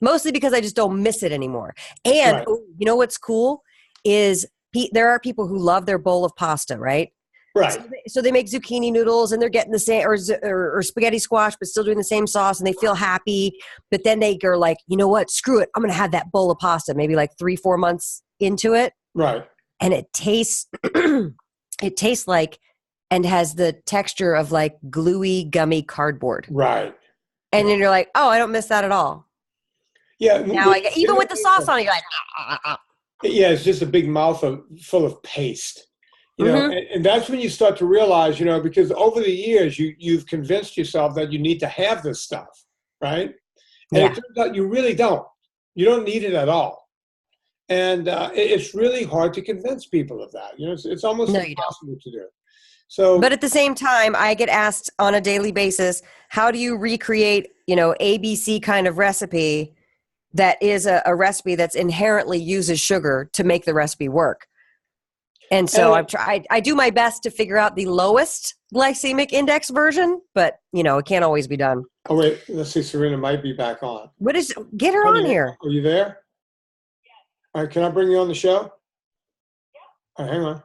Mostly because I just don't miss it anymore. And what's cool is there are people who love their bowl of pasta, right? Right. So they make zucchini noodles and they're getting the same, or spaghetti squash, but still doing the same sauce and they feel happy. But then they go like, you know what? Screw it. I'm going to have that bowl of pasta maybe 3-4 months into it. Right. And it tastes, like, and has the texture of gluey, gummy cardboard. Right. And then you're like, oh, I don't miss that at all. Yeah. Now I get, even with the sauce on it, you're like, Yeah, it's just a big mouth full of paste. And that's when you start to realize, because over the years you've convinced yourself that you need to have this stuff, right? And it turns out you really don't. You don't need it at all. And it's really hard to convince people of that. It's almost impossible to do. So, but at the same time, I get asked on a daily basis, how do you recreate, ABC kind of recipe that is a recipe that's inherently uses sugar to make the recipe work? And so I do my best to figure out the lowest glycemic index version, but it can't always be done. Oh wait, let's see. Serena might be back on. Get her on here? Are you there? Yes. All right, can I bring you on the show? Yeah. All right, hang on.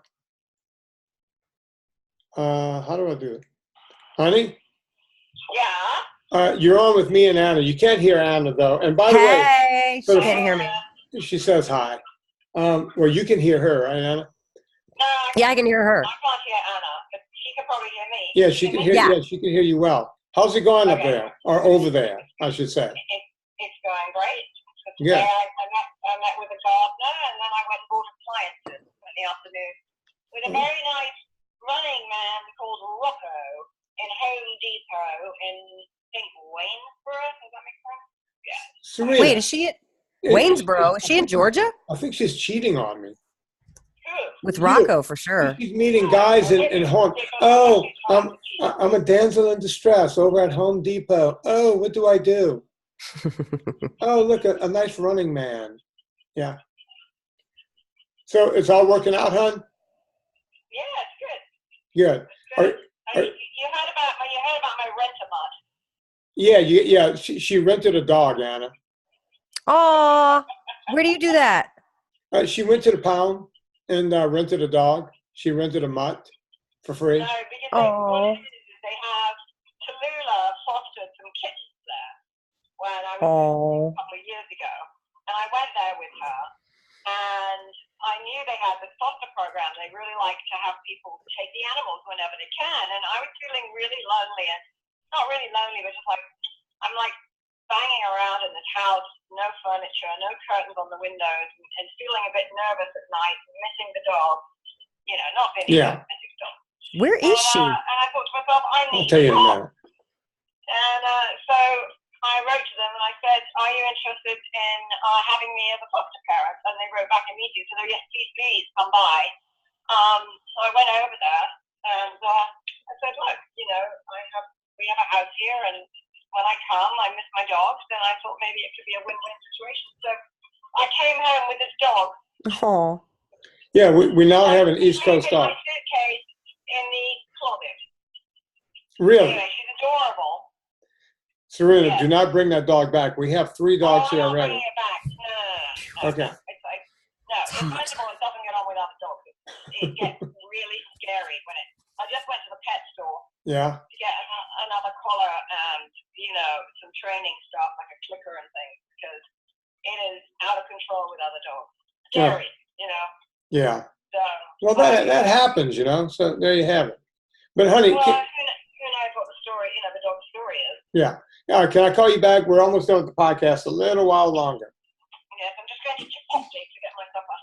How do I do it? Honey? Yeah. You're on with me and Anna. You can't hear Anna, though. And by the way, Hey, she can't hear me. she says hi. Well, you can hear her, right, Anna? No, Yeah, I can hear her. I can't hear Anna, but she can probably hear me. Yeah, she can hear. Yeah. Yeah, she can hear you well. How's it going up Okay. there, or over there, I should say? It's going great. So Yeah. today I met with a gardener, and then I went and bought appliances in the afternoon with a very nice running man called Rocco in Home Depot in, I think, Waynesboro. Does that make sense? Yeah. Serena, Wait, is she at Waynesboro? Is she in Georgia? I think she's cheating on me. Good. With Rocco, for sure. She's meeting guys in home. Oh, I'm a damsel in distress over at Home Depot. Oh, what do I do? Oh, look, a nice running man. Yeah. So it's all working out, hon? Yeah, it's good. Good. It's good. Are- You heard about my rent-a-mutt. Yeah. She rented a dog, Anna. Aw, where do you do that? She went to the pound and rented a dog. She rented a mutt for free. No, because Oh. what it is they have Tallulah fostered some kittens there when I was Oh. a couple of years ago. And I went there with her, and I knew they had this foster program. They really like to have people take the animals whenever they can. And I was feeling really lonely, and not really lonely, but just like, I'm like banging around in this house, no furniture, no curtains on the windows, and feeling a bit nervous at night, missing the dog. You know, not Vinnie, Yeah. but missing the dog. Where is she? And I thought to myself, I I'll need tell you in a help. minute. And so I wrote to them and I said, are you interested in having me as a foster parent? And they wrote back immediately, so yes, please come by. So I went over there and I said, look, you know, we have a house here, and when I come, I miss my dogs, and I thought maybe it could be a win-win situation. So I came home with this dog. Oh. Yeah, we now have an East Coast My dog. suitcase in the closet. Really? Anyway, she's adorable. Serena, Yeah. do not bring that dog back. We have 3 dogs here I'm not already. bringing it back. No. Okay. It's like, no. First of all, it doesn't get on with other dogs. It gets really scary when it. I just went to the pet store Yeah. to get another collar and, you know, some training stuff like a clicker and things, because it is out of control with other dogs. Scary, you know. Yeah. So, Well, that happens, you know. So there you have it. But honey, well, who knows what the story, you know, the dog's story is. yeah. Can I call you back? We're almost done with the podcast. A little while longer. Yes, I'm just going to Chipotle to get my supper.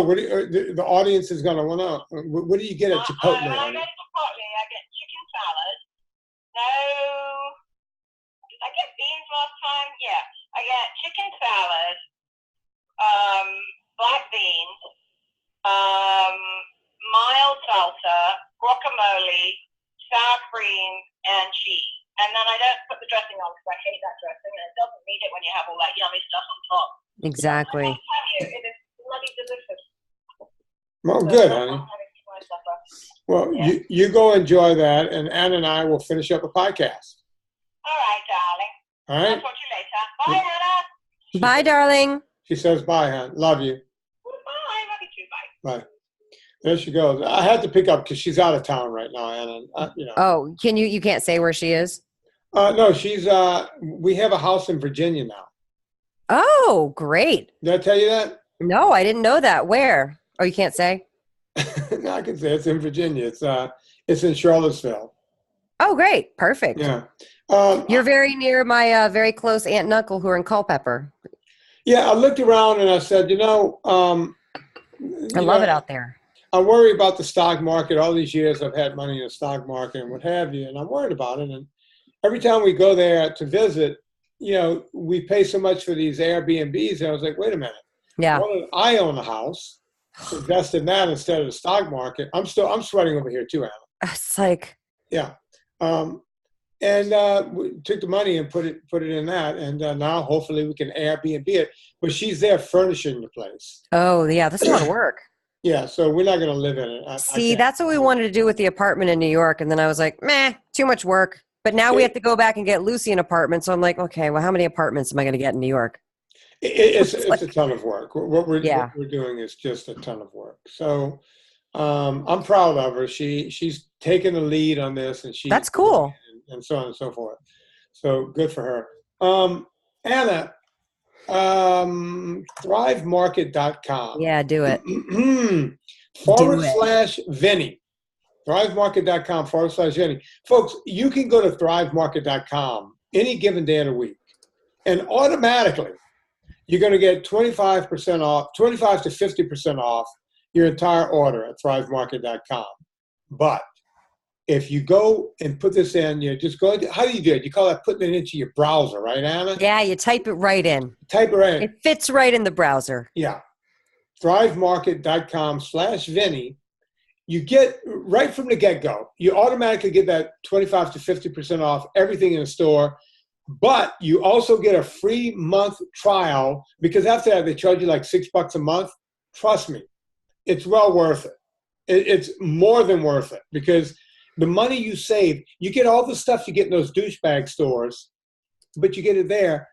What do you, the audience is going to want to know. What do you get at Chipotle, When I honey? go to Chipotle, I get chicken salad. No, did I get beans last time? Yeah, I get chicken salad, black beans, mild salsa, guacamole, sour cream, and cheese. And then I don't put the dressing on because I hate that dressing, and it doesn't need it when you have all that yummy stuff on top. Exactly. I tell you, it is bloody delicious. Well, So good, I'm honey. having my supper. Well, Yeah. you go enjoy that, and Anna and I will finish up a podcast. All right, darling. All I'll right? talk to you later. Bye, Hannah. Bye, darling. She says bye, hon. Love you. Bye. Love you too. Bye. Bye. There she goes. I had to pick up because she's out of town right now, Anna. You know. Oh, you can't say where she is? No, she's. We have a house in Virginia now. Oh, great. Did I tell you that? No, I didn't know that. Where? Oh, you can't say? No, I can say it's in Virginia. It's in Charlottesville. Oh, great. Perfect. Yeah. You're very near my very close aunt and uncle who are in Culpeper. Yeah, I looked around and I said, I love it out there. I worry about the stock market. All these years I've had money in the stock market and what have you, and I'm worried about it. And every time we go there to visit, we pay so much for these Airbnbs. And I was like, wait a minute. Yeah. Why don't I own a house, invest in that instead of the stock market? I'm sweating over here too, Anna. It's like, Yeah. We took the money and put it in that, and now hopefully we can Airbnb it. But she's there furnishing the place. oh, yeah, that's a lot of work. Yeah, so we're not going to live in it. I See, can't. that's what we wanted to do with the apartment in New York. And then I was like, meh, too much work. But now we have to go back and get Lucy an apartment. So I'm like, okay, well, how many apartments am I going to get in New York? It's a ton of work. What we're Yeah. doing is just a ton of work. So I'm proud of her. She's taken the lead on this, and That's cool. and so on and so forth. So good for her. Anna, thrivemarket.com. Yeah, do it. /Vinnie. Thrivemarket.com/Vinnie. Folks, you can go to thrivemarket.com any given day of the week, and automatically you're going to get 25% off, 25 to 50% off your entire order at thrivemarket.com. But if you go and put this in, you just go, how do you do it? You call that putting it into your browser, right, Anna? Yeah, you type it right in. Type it right in. It fits right in the browser. Yeah. thrivemarket.com/Vinnie. You get right from the get-go, you automatically get that 25 to 50% off everything in the store, but you also get a free month trial, because after that they charge you like $6 a month. Trust me, it's well worth it. It's more than worth it, because the money you save, you get all the stuff you get in those douchebag stores, but you get it there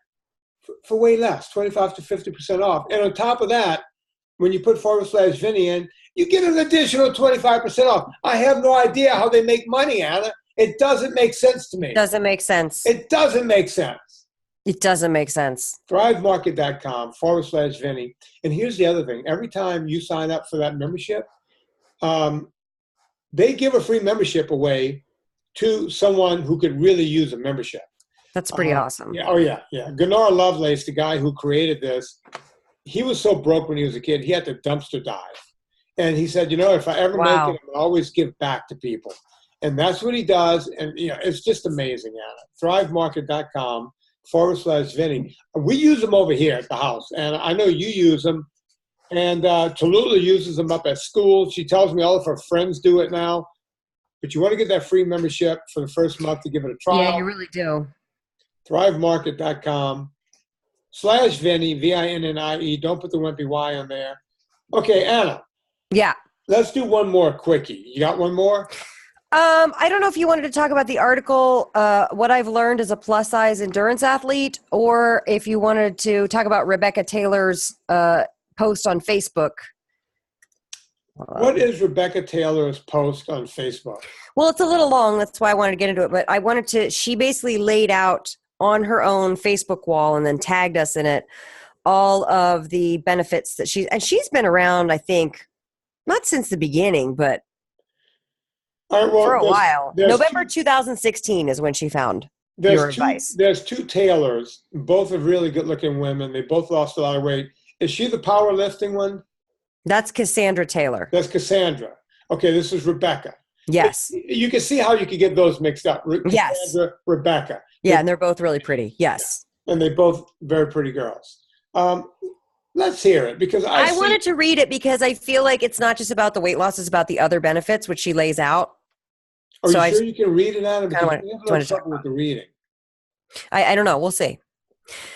for way less, 25 to 50% off. And on top of that, when you put /Vinnie in, you get an additional 25% off. I have no idea how they make money, Anna. It doesn't make sense to me. Doesn't make sense. It doesn't make sense. It doesn't make sense. Thrivemarket.com/Vinnie. And here's the other thing. Every time you sign up for that membership, they give a free membership away to someone who could really use a membership. That's pretty awesome. Yeah. Oh, yeah. Yeah. Gunnar Lovelace, the guy who created this, he was so broke when he was a kid, he had to dumpster dive. And he said, if I ever make it, I'm going to always give back to people. And that's what he does. And, it's just amazing, Anna. Thrivemarket.com/Vinnie. We use them over here at the house. And I know you use them. And Tallulah uses them up at school. She tells me all of her friends do it now. But you want to get that free membership for the first month to give it a trial. Yeah, you really do. Thrivemarket.com/Vinnie, Vinnie. Don't put the wimpy Y on there. Okay, Anna. Yeah. Let's do one more quickie. You got one more? I don't know if you wanted to talk about the article, what I've learned as a plus-size endurance athlete, or if you wanted to talk about Rebecca Taylor's post on Facebook. What is Rebecca Taylor's post on Facebook? Well, it's a little long. That's why I wanted to get into it. But she basically laid out on her own Facebook wall and then tagged us in it all of the benefits that she's been around, I think, not since the beginning, but for a while. November 2016 is when she found your advice. There's two Taylors. Both are really good-looking women. They both lost a lot of weight. Is she the powerlifting one? That's Cassandra Taylor. That's Cassandra. Okay, this is Rebecca. Yes. You can see how you could get those mixed up. Yes. Cassandra, Rebecca. Yeah, and they're both really pretty. Yes. And they're both very pretty girls. Let's hear it, because I wanted to read it because I feel like it's not just about the weight loss, it's about the other benefits, which she lays out. Are you sure you can read it, Adam? Because we have no trouble with the reading. I don't know. We'll see.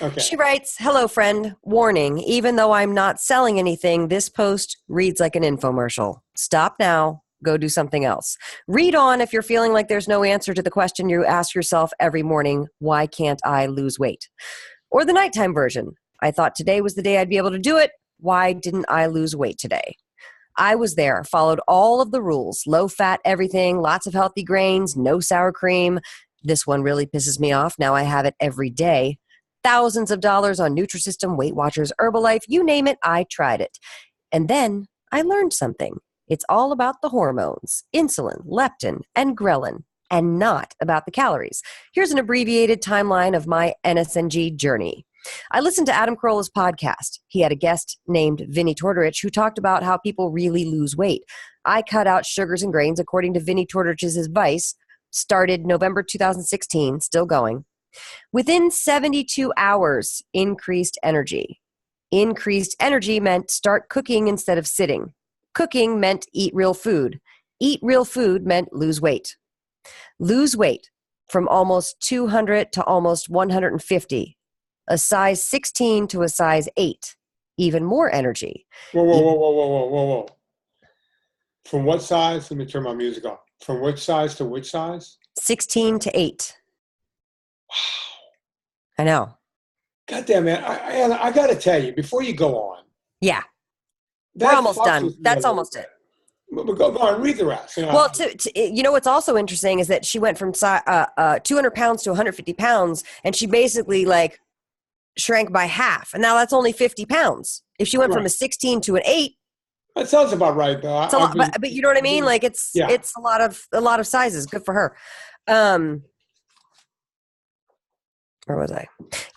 Okay. She writes, "Hello, friend. Warning, even though I'm not selling anything, this post reads like an infomercial. Stop now. Go do something else. Read on if you're feeling like there's no answer to the question you ask yourself every morning, why can't I lose weight? Or the nighttime version. I thought today was the day I'd be able to do it. Why didn't I lose weight today? I was there, followed all of the rules, low fat everything, lots of healthy grains, no sour cream. This one really pisses me off. Now I have it every day. Thousands of dollars on Nutrisystem, Weight Watchers, Herbalife, you name it, I tried it. And then I learned something. It's all about the hormones, insulin, leptin, and ghrelin, and not about the calories. Here's an abbreviated timeline of my NSNG journey. I listened to Adam Carolla's podcast. He had a guest named Vinnie Tortorich who talked about how people really lose weight. I cut out sugars and grains according to Vinnie Tortorich's advice. Started November 2016, still going. Within 72 hours, increased energy. Increased energy meant start cooking instead of sitting. Cooking meant eat real food. Eat real food meant lose weight. Lose weight from almost 200 to almost 150. A size 16 to a size 8. Even more energy. Whoa. From what size? Let me turn my music off. From which size to which size? 16 to 8. Wow. I know. God damn it. I got to tell you, before you go on. Yeah. We're almost done. That's almost it. Go on, read the rest. Well, you know what's also interesting is that she went from 200 pounds to 150 pounds, and she basically like shrank by half. And now that's only 50 pounds. If she went from a 16 to an 8, that sounds about right, though. It's a lot, but you know what I mean? Like it's a lot of sizes. Good for her. Where was I?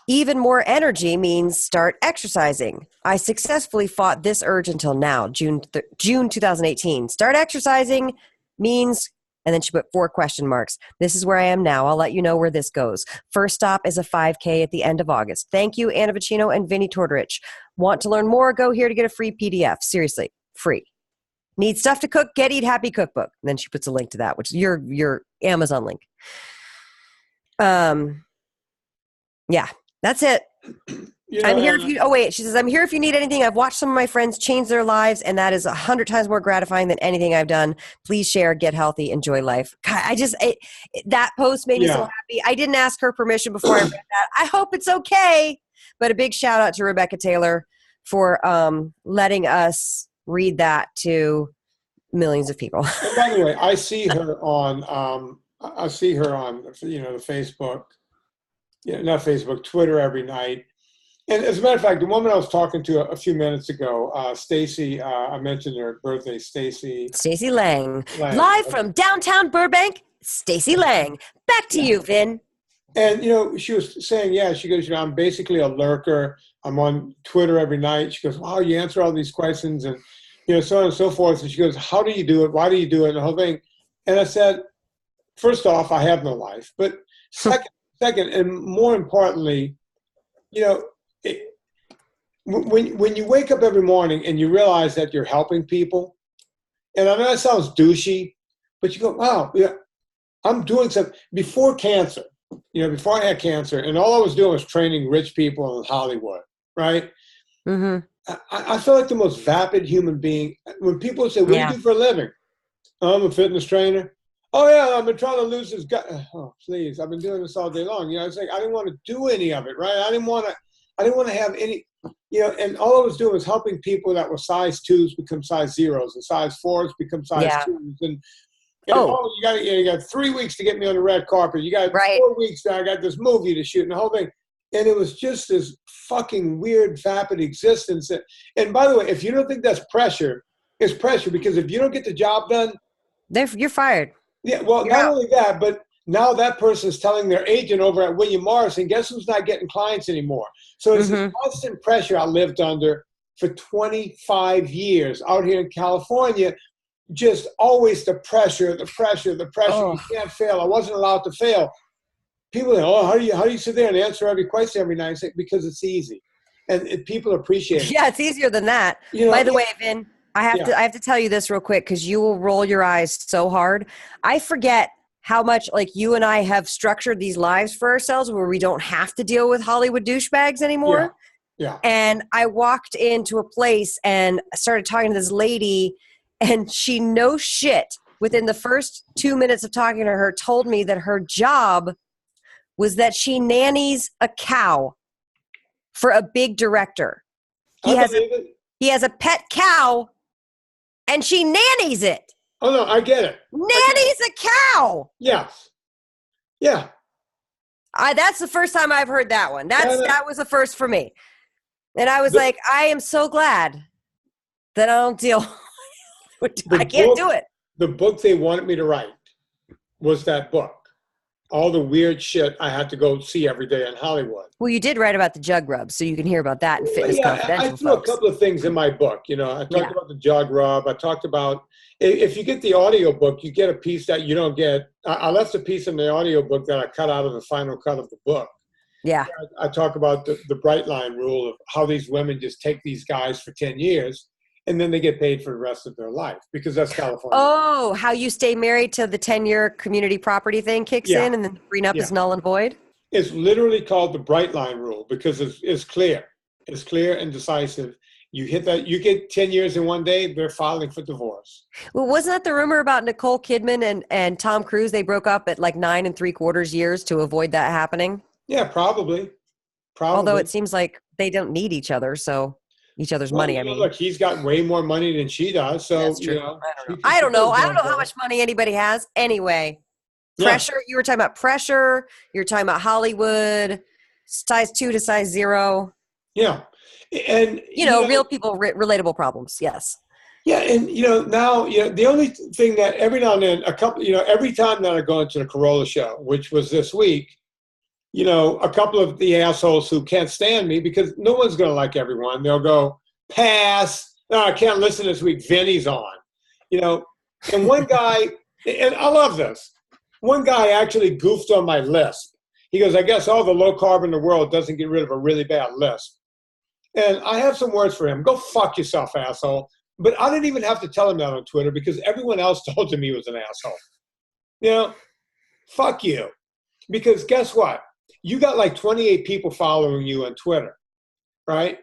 Even more energy means start exercising. I successfully fought this urge until now, June 2018. Start exercising means, and then she put 4 question marks. This is where I am now. I'll let you know where this goes. First stop is a 5K at the end of August. Thank you, Anna Vocino and Vinnie Tortorich. Want to learn more? Go here to get a free PDF. Seriously, free. Need stuff to cook? Get Eat Happy Cookbook. And then she puts a link to that, which is your Amazon link. Yeah, that's it. I'm here if you. Oh wait, she says I'm here if you need anything. I've watched some of my friends change their lives, and that is 100 times more gratifying than anything I've done. Please share, get healthy, enjoy life. God, that post made me so happy. I didn't ask her permission before I read that. I hope it's okay. But a big shout out to Rebecca Taylor for letting us read that to millions of people. And by the way, I see her on the Facebook. Yeah, not Facebook, Twitter every night. And as a matter of fact, the woman I was talking to a few minutes ago, Stacy, I mentioned her birthday, Stacy Lang. Live from downtown Burbank, Stacy Lang. Back to you, Vin. And, she was saying, she goes, I'm basically a lurker. I'm on Twitter every night. She goes, wow, you answer all these questions and, so on and so forth. And she goes, how do you do it? Why do you do it? And the whole thing. And I said, first off, I have no life. But second, and more importantly, when you wake up every morning and you realize that you're helping people, and I know that sounds douchey, but you go, wow, I'm doing something. Before cancer, before I had cancer, and all I was doing was training rich people in Hollywood, right? Mm-hmm. I feel like the most vapid human being. When people say, what do you do for a living? I'm a fitness trainer. Oh, yeah, I've been trying to lose this guy. Oh, please, I've been doing this all day long. It's like I didn't want to do any of it, right? I didn't want to have any, and all I was doing was helping people that were size 2s become size 0s and size 4s become size 2s. And you got 3 weeks to get me on the red carpet. You got 4 weeks now. I got this movie to shoot and the whole thing. And it was just this fucking weird, vapid existence. And by the way, if you don't think that's pressure, it's pressure because if you don't get the job done, you're fired. Yeah, well, not only that, but now that person's telling their agent over at William Morris, and guess who's not getting clients anymore? So it's this constant pressure I lived under for 25 years out here in California. Just always the pressure. Oh. You can't fail. I wasn't allowed to fail. People say, how do you sit there and answer every question every night? I say, because it's easy. And people appreciate it. Yeah, it's easier than that. By the way, Vin, I have to tell you this real quick because you will roll your eyes so hard. I forget how much like you and I have structured these lives for ourselves where we don't have to deal with Hollywood douchebags anymore. Yeah. And I walked into a place and started talking to this lady and she no shit within the first 2 minutes of talking to her told me that her job was that she nannies a cow for a big director. He has a pet cow and she nannies it. Oh, no, I get it. Nannies a cow. Yes. Yeah. That's the first time I've heard that one. That was the first for me. And I was like, I am so glad that I don't deal with I can't do it. The book they wanted me to write was that book. All the weird shit I had to go see every day in Hollywood. Well, you did write about the jug rub, so you can hear about that in Fitness Confidential. I threw a couple of things in my book. I talked about the jug rub. I talked about, if you get the audio book, you get a piece that you don't get. I left a piece in the audio book that I cut out of the final cut of the book. Yeah. I talk about the bright line rule of how these women just take these guys for 10 years. And then they get paid for the rest of their life because that's California. Oh, how you stay married till the 10-year community property thing kicks in and then the prenup is null and void? It's literally called the bright line rule because it's clear. It's clear and decisive. You hit that, you get 10 years in one day, they're filing for divorce. Well, wasn't that the rumor about Nicole Kidman and Tom Cruise? They broke up at like 9 3/4 years to avoid that happening? Yeah, probably. Although it seems like they don't need each other, so... each other's Well, money. you I know, mean, look, he's got way more money than she does. So, that's true. you know. I don't know. I don't know how much money anybody has. Anyway, pressure. You were talking about pressure. You were talking about Hollywood, size 2 to size 0. Yeah. And, you know real people, relatable problems. Yes. Yeah. And, now, the only thing that every now and then, every time that I go into the Corolla show, which was this week, a couple of the assholes who can't stand me, because no one's going to like everyone. They'll go, pass. No, I can't listen this week. Vinny's on, and one guy, and I love this. One guy actually goofed on my lisp. He goes, I guess all the low carb in the world doesn't get rid of a really bad lisp. And I have some words for him. Go fuck yourself, asshole. But I didn't even have to tell him that on Twitter because everyone else told him he was an asshole. Fuck you. Because guess what? You got like 28 people following you on Twitter, right?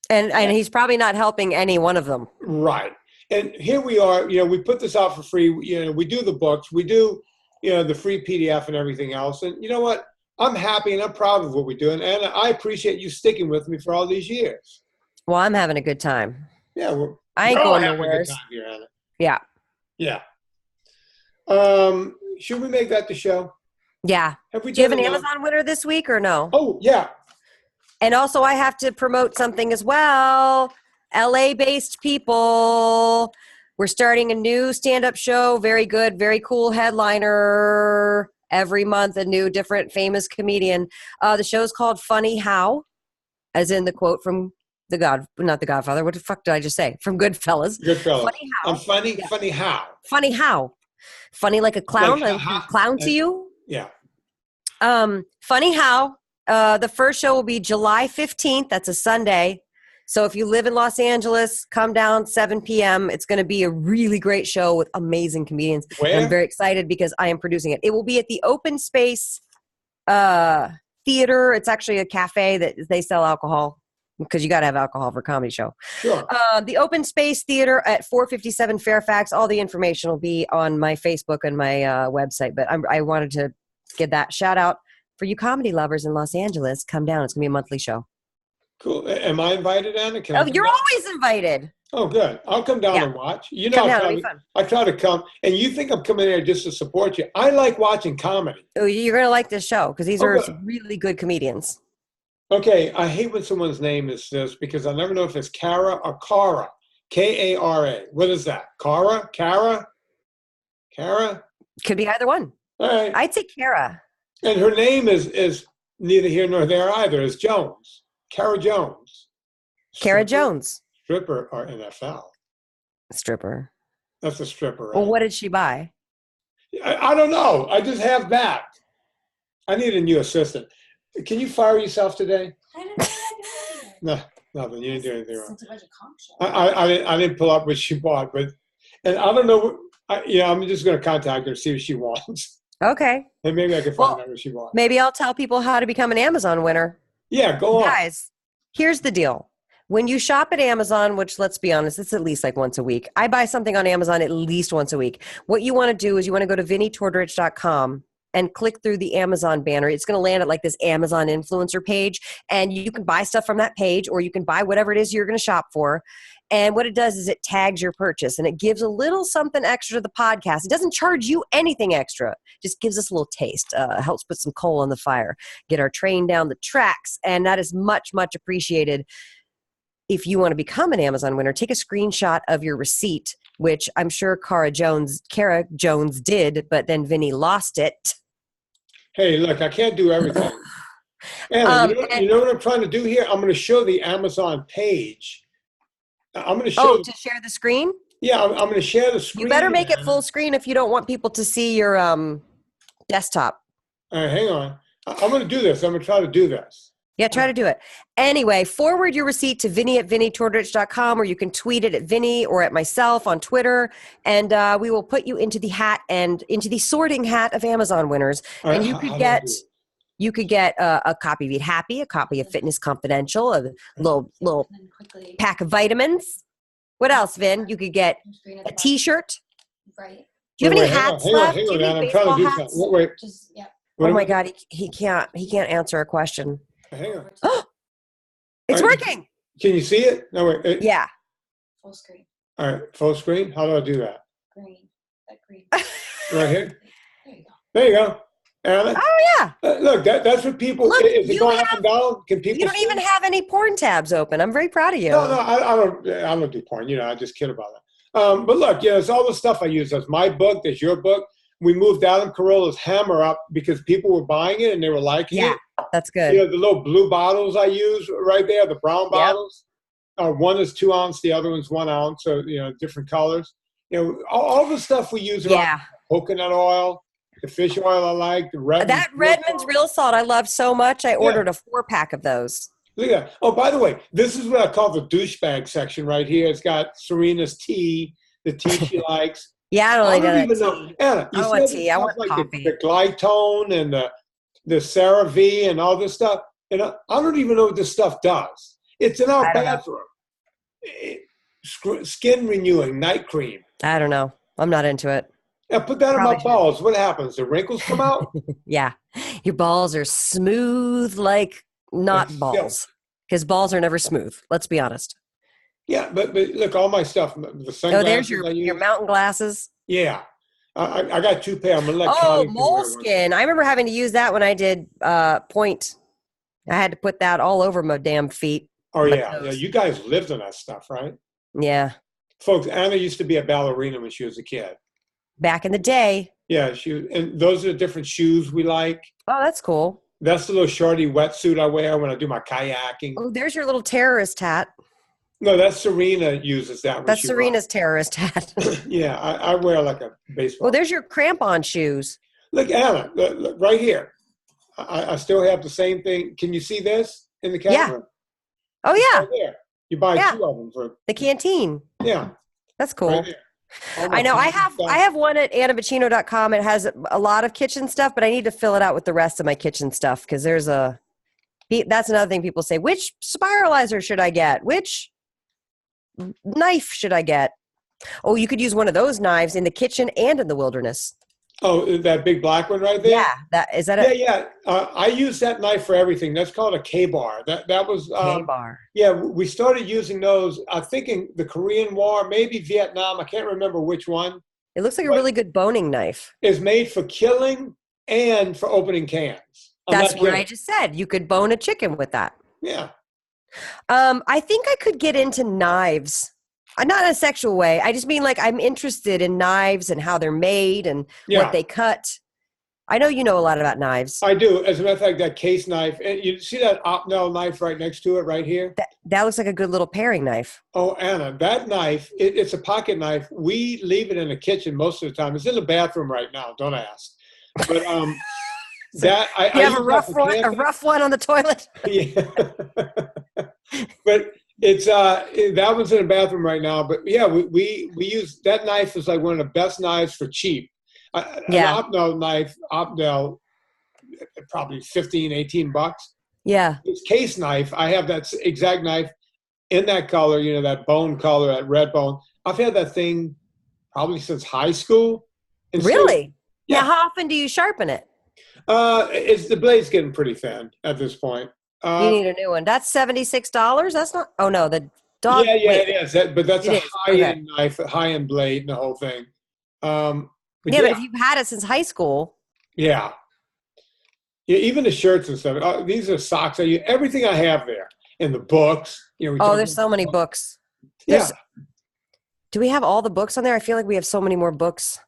And he's probably not helping any one of them. Right. And here we are, we put this out for free. We do the books. We do, the free PDF and everything else. And you know what? I'm happy and I'm proud of what we're doing. And I appreciate you sticking with me for all these years. Well, I'm having a good time. Yeah. I ain't going nowhere. Yeah. Yeah. Should we make that the show? Yeah. Do you have an Amazon winner this week or no? Oh, yeah. And also I have to promote something as well. LA-based people. We're starting a new stand-up show. Very good, very cool headliner. Every month, a new, different, famous comedian. The show's called Funny How, as in the quote from not the Godfather. What the fuck did I just say? From Goodfellas. Goodfellas. Funny How. I'm funny. Yeah. Funny how. Funny how. Funny like a clown. Like a clown to you. Yeah. Funny How. The first show will be July 15th. That's a Sunday. So if you live in Los Angeles, come down 7 p.m. It's going to be a really great show with amazing comedians. Where? And I'm very excited because I am producing it. It will be at the Open Space Theater. It's actually a cafe that they sell alcohol because you got to have alcohol for a comedy show. Sure. The Open Space Theater at 457 Fairfax. All the information will be on my Facebook and my website. But I wanted to give that shout out for you comedy lovers in Los Angeles. Come down. It's going to be a monthly show. Cool. Am I invited, Anna? You're always invited. Oh, good. I'll come down and watch. Come down, it'll be fun. I try to come, and you think I'm coming here just to support you. I like watching comedy. Oh, you're going to like this show because these are really good comedians. Okay. I hate when someone's name is this because I never know if it's Kara or Cara. Kara. What is that? Kara? Could be either one. All right. I'd say Kara. And her name is neither here nor there either. It's Jones. Kara Jones. Kara Jones. Stripper or NFL? Stripper. That's a stripper. Right? Well, what did she buy? I don't know. I just have that. I need a new assistant. Can you fire yourself today? I didn't do anything. No, nothing. You didn't do anything wrong. Since a bunch of conch shells. I didn't pull up what she bought, and I don't know. I'm just going to contact her and see what she wants. Okay. And maybe I can find out what she wants. Maybe I'll tell people how to become an Amazon winner. Yeah, go on. Guys, here's the deal. When you shop at Amazon, which let's be honest, it's at least like once a week. I buy something on Amazon at least once a week. What you want to do is you want to go to VinnieTortorich.com and click through the Amazon banner. It's going to land at like this Amazon influencer page, and you can buy stuff from that page, or you can buy whatever it is you're going to shop for. And what it does is it tags your purchase, and it gives a little something extra to the podcast. It doesn't charge you anything extra. It just gives us a little taste. Helps put some coal on the fire, get our train down the tracks, and that is much, much appreciated. If you want to become an Amazon winner, take a screenshot of your receipt, which I'm sure Kara Jones did, but then Vinnie lost it. Hey, look, I can't do everything. Anna, you know what I'm trying to do here? I'm going to show the Amazon page. I'm going to show. To share the screen? Yeah, I'm going to share the screen. You better make it full screen if you don't want people to see your desktop. All right, hang on. I'm going to do this. I'm going to try to do this. Yeah, try to do it. Anyway, forward your receipt to Vinnie at VinnieTortorich.com, or you can tweet it at Vinnie or at myself on Twitter, and we will put you into the hat and into the sorting hat of Amazon winners. Right, and you could get a copy of Eat Happy, a copy of Fitness Confidential, a little pack of vitamins. What else, Vin? You could get a T-shirt. Right. Do you have any hats left? Hang on, Anna. I'm trying to do something. Wait. Just, yeah. Oh my God, he can't answer a question. Hang on. It's working. Can you see it? No, wait. Yeah. Full screen. All right, full screen. How do I do that? Green. That green. Right here. There you go. There you go. Anna, Oh yeah. look, that's what people. Look, is it you going up and down? Can people? You don't see? even have any porn tabs open. I'm very proud of you. No, I don't do porn. I just kid about that. But look, it's all the stuff I use. That's my book. That's your book. We moved Adam Carolla's Hammer up because people were buying it and they were liking it. That's good. The little blue bottles I use right there, the brown bottles. One is 2 ounce, the other one's 1 ounce. So different colors. All the stuff we use. Yeah. Coconut oil, the fish oil I like, the Redmond's real salt I love so much. I ordered a 4-pack of those. Look at that. Oh, by the way, this is what I call the douchebag section right here. It's got Serena's tea, the tea she likes. Yeah, I don't even know. Anna, you I want tea. I want like coffee. the Glytone and the CeraVe and all this stuff. And I don't even know what this stuff does. It's in our bathroom. Skin renewing night cream. I don't know. I'm not into it. I put that on my balls. What happens? The wrinkles come out? Yeah. Your balls are smooth like not balls. Because balls are never smooth. Let's be honest. Yeah, but look, all my stuff. The sunglasses. Oh, there's your mountain glasses. Yeah. I got 2 pair. I'm going to let Oh, moleskin. I remember having to use that when I did point. I had to put that all over my damn feet. Oh, yeah. You guys lived on that stuff, right? Yeah. Folks, Anna used to be a ballerina when she was a kid. Back in the day. Yeah, and those are the different shoes we like. Oh, that's cool. That's the little shorty wetsuit I wear when I do my kayaking. Oh, there's your little terrorist hat. No, that's Serena uses that. That's Serena's terrorist hat. Yeah, I wear like a baseball. Well, there's your cramp-on shoes. Look, Anna, look, right here. I still have the same thing. Can you see this in the camera? Yeah. Oh, yeah. Right there. You buy 2 of them for the canteen. Yeah. That's cool. Right there. I know. I have one at annavocino.com. It has a lot of kitchen stuff, but I need to fill it out with the rest of my kitchen stuff because that's another thing people say. Which spiralizer should I get? Which knife should I get? Oh, you could use one of those knives in the kitchen and in the wilderness. Oh, that big black one right there? Yeah. Is that Yeah. I use that knife for everything. That's called a K-bar. That was K-bar. Yeah, we started using those, I think in the Korean War, maybe Vietnam. I can't remember which one. It looks like a really good boning knife. It's made for killing and for opening cans. That's what I just said. You could bone a chicken with that. Yeah. I think I could get into knives. Not in a sexual way. I just mean like I'm interested in knives and how they're made and what they cut. I know you know a lot about knives. I do. As a matter of fact, that case knife, and you see that Opnel knife right next to it right here? That looks like a good little paring knife. Oh, Anna, that knife, it's a pocket knife. We leave it in the kitchen most of the time. It's in the bathroom right now. Don't ask. But you have a rough one on the toilet? Yeah. But it's that one's in the bathroom right now. But yeah, we use that knife is like one of the best knives for cheap. An Opnel knife, probably $15-18. Yeah. It's case knife. I have that exact knife in that color, that bone color, that red bone. I've had that thing probably since high school. And really? Yeah. Now, how often do you sharpen it? The blade's getting pretty thin at this point. You need a new one. That's $76. That's not. Oh no, the dog. Yeah, it is. But that's a high-end knife, a high-end blade, and the whole thing. But if you've had it since high school. Yeah. Yeah, even the shirts and stuff. These are socks. Everything I have there, and the books. There's so many books. Do we have all the books on there? I feel like we have so many more books.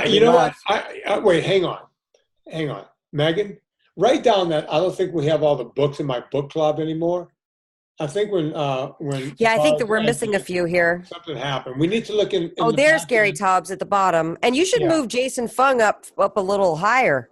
You know what? Wait, hang on, Megan. Write down that I don't think we have all the books in my book club anymore. I think when I think that we're missing a few here. Something happened. We need to look in there's Gary Taubes at the bottom, and you should move Jason Fung up a little higher,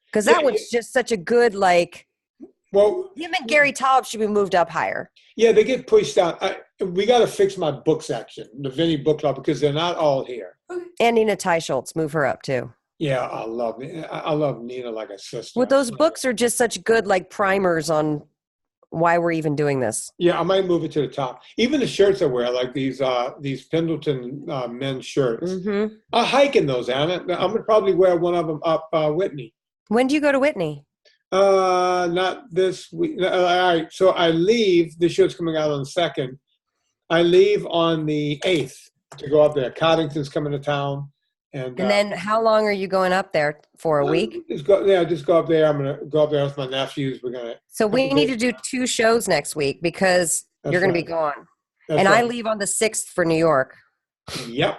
because that one's just such a good Well, him and Gary Taubes should be moved up higher. Yeah, they get pushed down. We got to fix my book section, the Vinnie book club, because they're not all here. And Nina Teicholz, move her up too. Yeah, I love Nina like a sister. Well, those books are just such good primers on why we're even doing this. Yeah, I might move it to the top. Even the shirts I wear, like these Pendleton men's shirts. Mm-hmm. I hike in those, Anna. I'm gonna probably wear one of them up Whitney. When do you go to Whitney? Not this week. All right. So I leave. This show's coming out on the 2nd. I leave on the 8th to go up there. Coddington's coming to town. And then how long are you going up there for? A week? Just go up there. I'm going to go up there with my nephews. We're going to. So we need to do 2 shows next week because you're going to be gone. That's and right. I leave on the 6th for New York. Yep.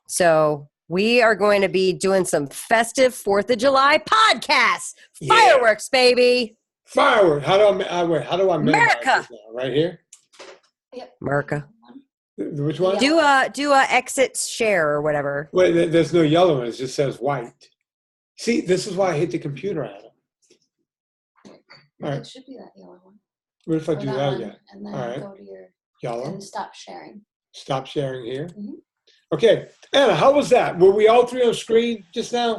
So we are going to be doing some festive 4th of July podcasts. Yeah. Fireworks, baby. Fireworks. How do I memorize America. this now? Right here? Yep. America. Which one? Do a exit share or whatever. Wait, there's no yellow one. It just says white. See, this is why I hate the computer, Anna. All right. It should be that yellow one. What if I do that one, again? And then All right. go to your Yellow. and stop sharing. Stop sharing here. Mhm. Okay. Anna, how was that? Were we all 3 on screen just now?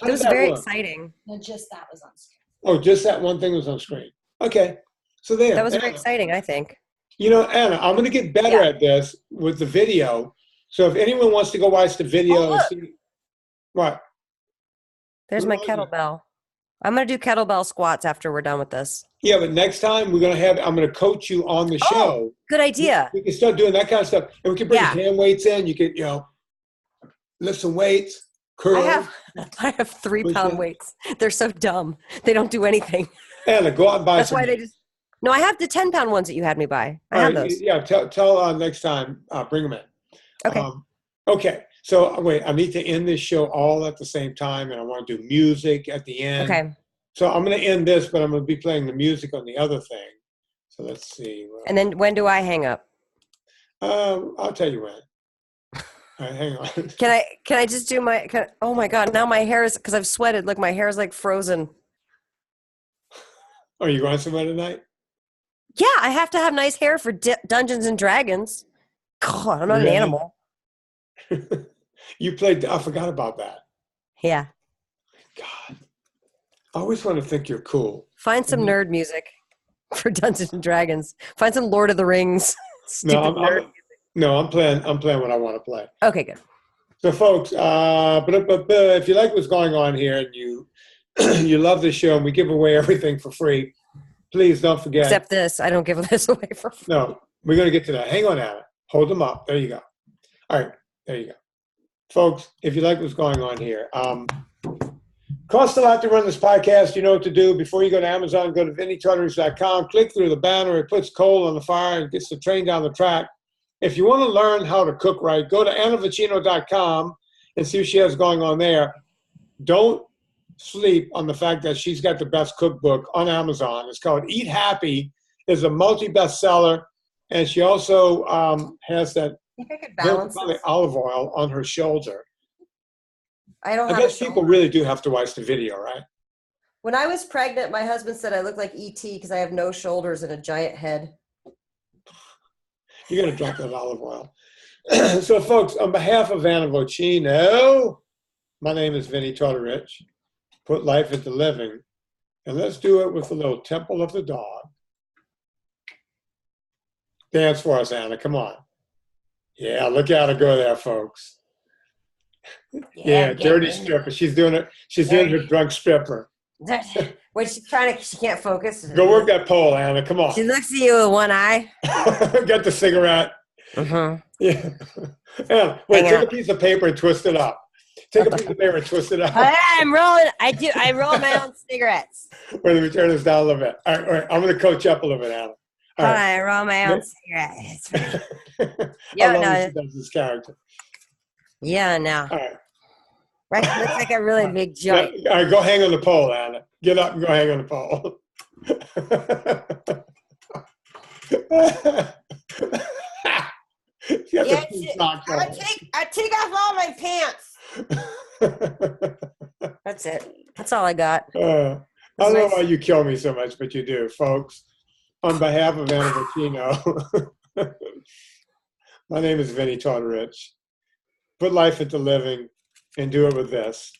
How It did was that very work? exciting. No, just that was on screen. Oh, just that one thing was on screen. Okay. So there. That was very Anna, exciting, I think. You know, Anna, I'm going to get better Yeah. at this with the video. So if anyone wants to go watch the video, Oh, look. see, what? There's What my was it? kettlebell. I'm going to do kettlebell squats after we're done with this. Yeah, but next time I'm going to coach you on the show. Oh, good idea. We can start doing that kind of stuff. And we can bring Yeah. hand weights in. You can, lift some weights, curl. I have 3 What's pound that? weights. They're so dumb. They don't do anything. Anna, go out and buy That's some. why they just. No, I have the 10-pound ones that you had me buy. I All have right, those. yeah, tell next time, bring them in. Okay. Okay, so wait, I need to end this show all at the same time, and I want to do music at the end. Okay. So I'm going to end this, but I'm going to be playing the music on the other thing. So let's see. And then when do I hang up? I'll tell you when. All right, hang on. Can I just do my? Oh my God! Now my hair is because I've sweated. Look, my hair is like frozen. Are you going somewhere tonight? Yeah, I have to have nice hair for Dungeons and Dragons. God, I'm not an Really? animal. You played. I forgot about that. Yeah. God, I always want to think you're cool. Find some nerd music for Dungeons and Dragons. Find some Lord of the Rings. No, Stupid nerd. I'm playing what I want to play. Okay, good. So, folks, but if you like what's going on here and you you love the show and we give away everything for free, please don't forget. Except this, I don't give this away for free. No, we're going to get to that. Hang on, Anna. Hold them up. There you go. All right, there you go. Folks, if you like what's going on here, costs a lot to run this podcast. You know what to do. Before you go to Amazon, go to VinnieTartarucci.com, click through the banner. It puts coal on the fire and gets the train down the track. If you want to learn how to cook right, go to AnnaVocino.com and see what she has going on there. Don't sleep on the fact that she's got the best cookbook on Amazon. It's called Eat Happy. It's a multi-bestseller. And she also has that I think I could balance this. olive oil on her shoulder. I don't I have a guess people shoulder. really do have to watch the video, right? When I was pregnant, my husband said I look like E.T. because I have no shoulders and a giant head. You're going to drop that olive oil. So, folks, on behalf of Anna Vocino, my name is Vinnie Tortorich. Put life into living. And let's do it with a little Temple of the Dog. Dance for us, Anna. Come on. Yeah, look at her go there, folks. Yeah, dirty stripper. She's doing it. She's doing her drunk stripper. When she's trying to, she can't focus. Go work that pole, Anna. Come on. She looks at you with one eye. Got the cigarette. Mm-hmm. Yeah. Anna, wait, Hang take on. a piece of paper and twist it up. Take a piece of paper and twist it up. I'm rolling. I roll my own cigarettes. Wait, let me turn this down a little bit. All right. I'm going to coach up a little bit, Anna. All right. I roll my own cigarettes. I Yeah, love no. when she does this character. Yeah, no. All right. Right, looks like a really big joint. All right, go hang on the pole, Anna. Get up and go hang on the pole. Yeah, I take off all my pants. That's it. That's all I got. I don't know why you kill me so much, but you do, folks. On behalf of Anna Vocino, my name is Vinnie Tortorich. Put life into living and do it with this.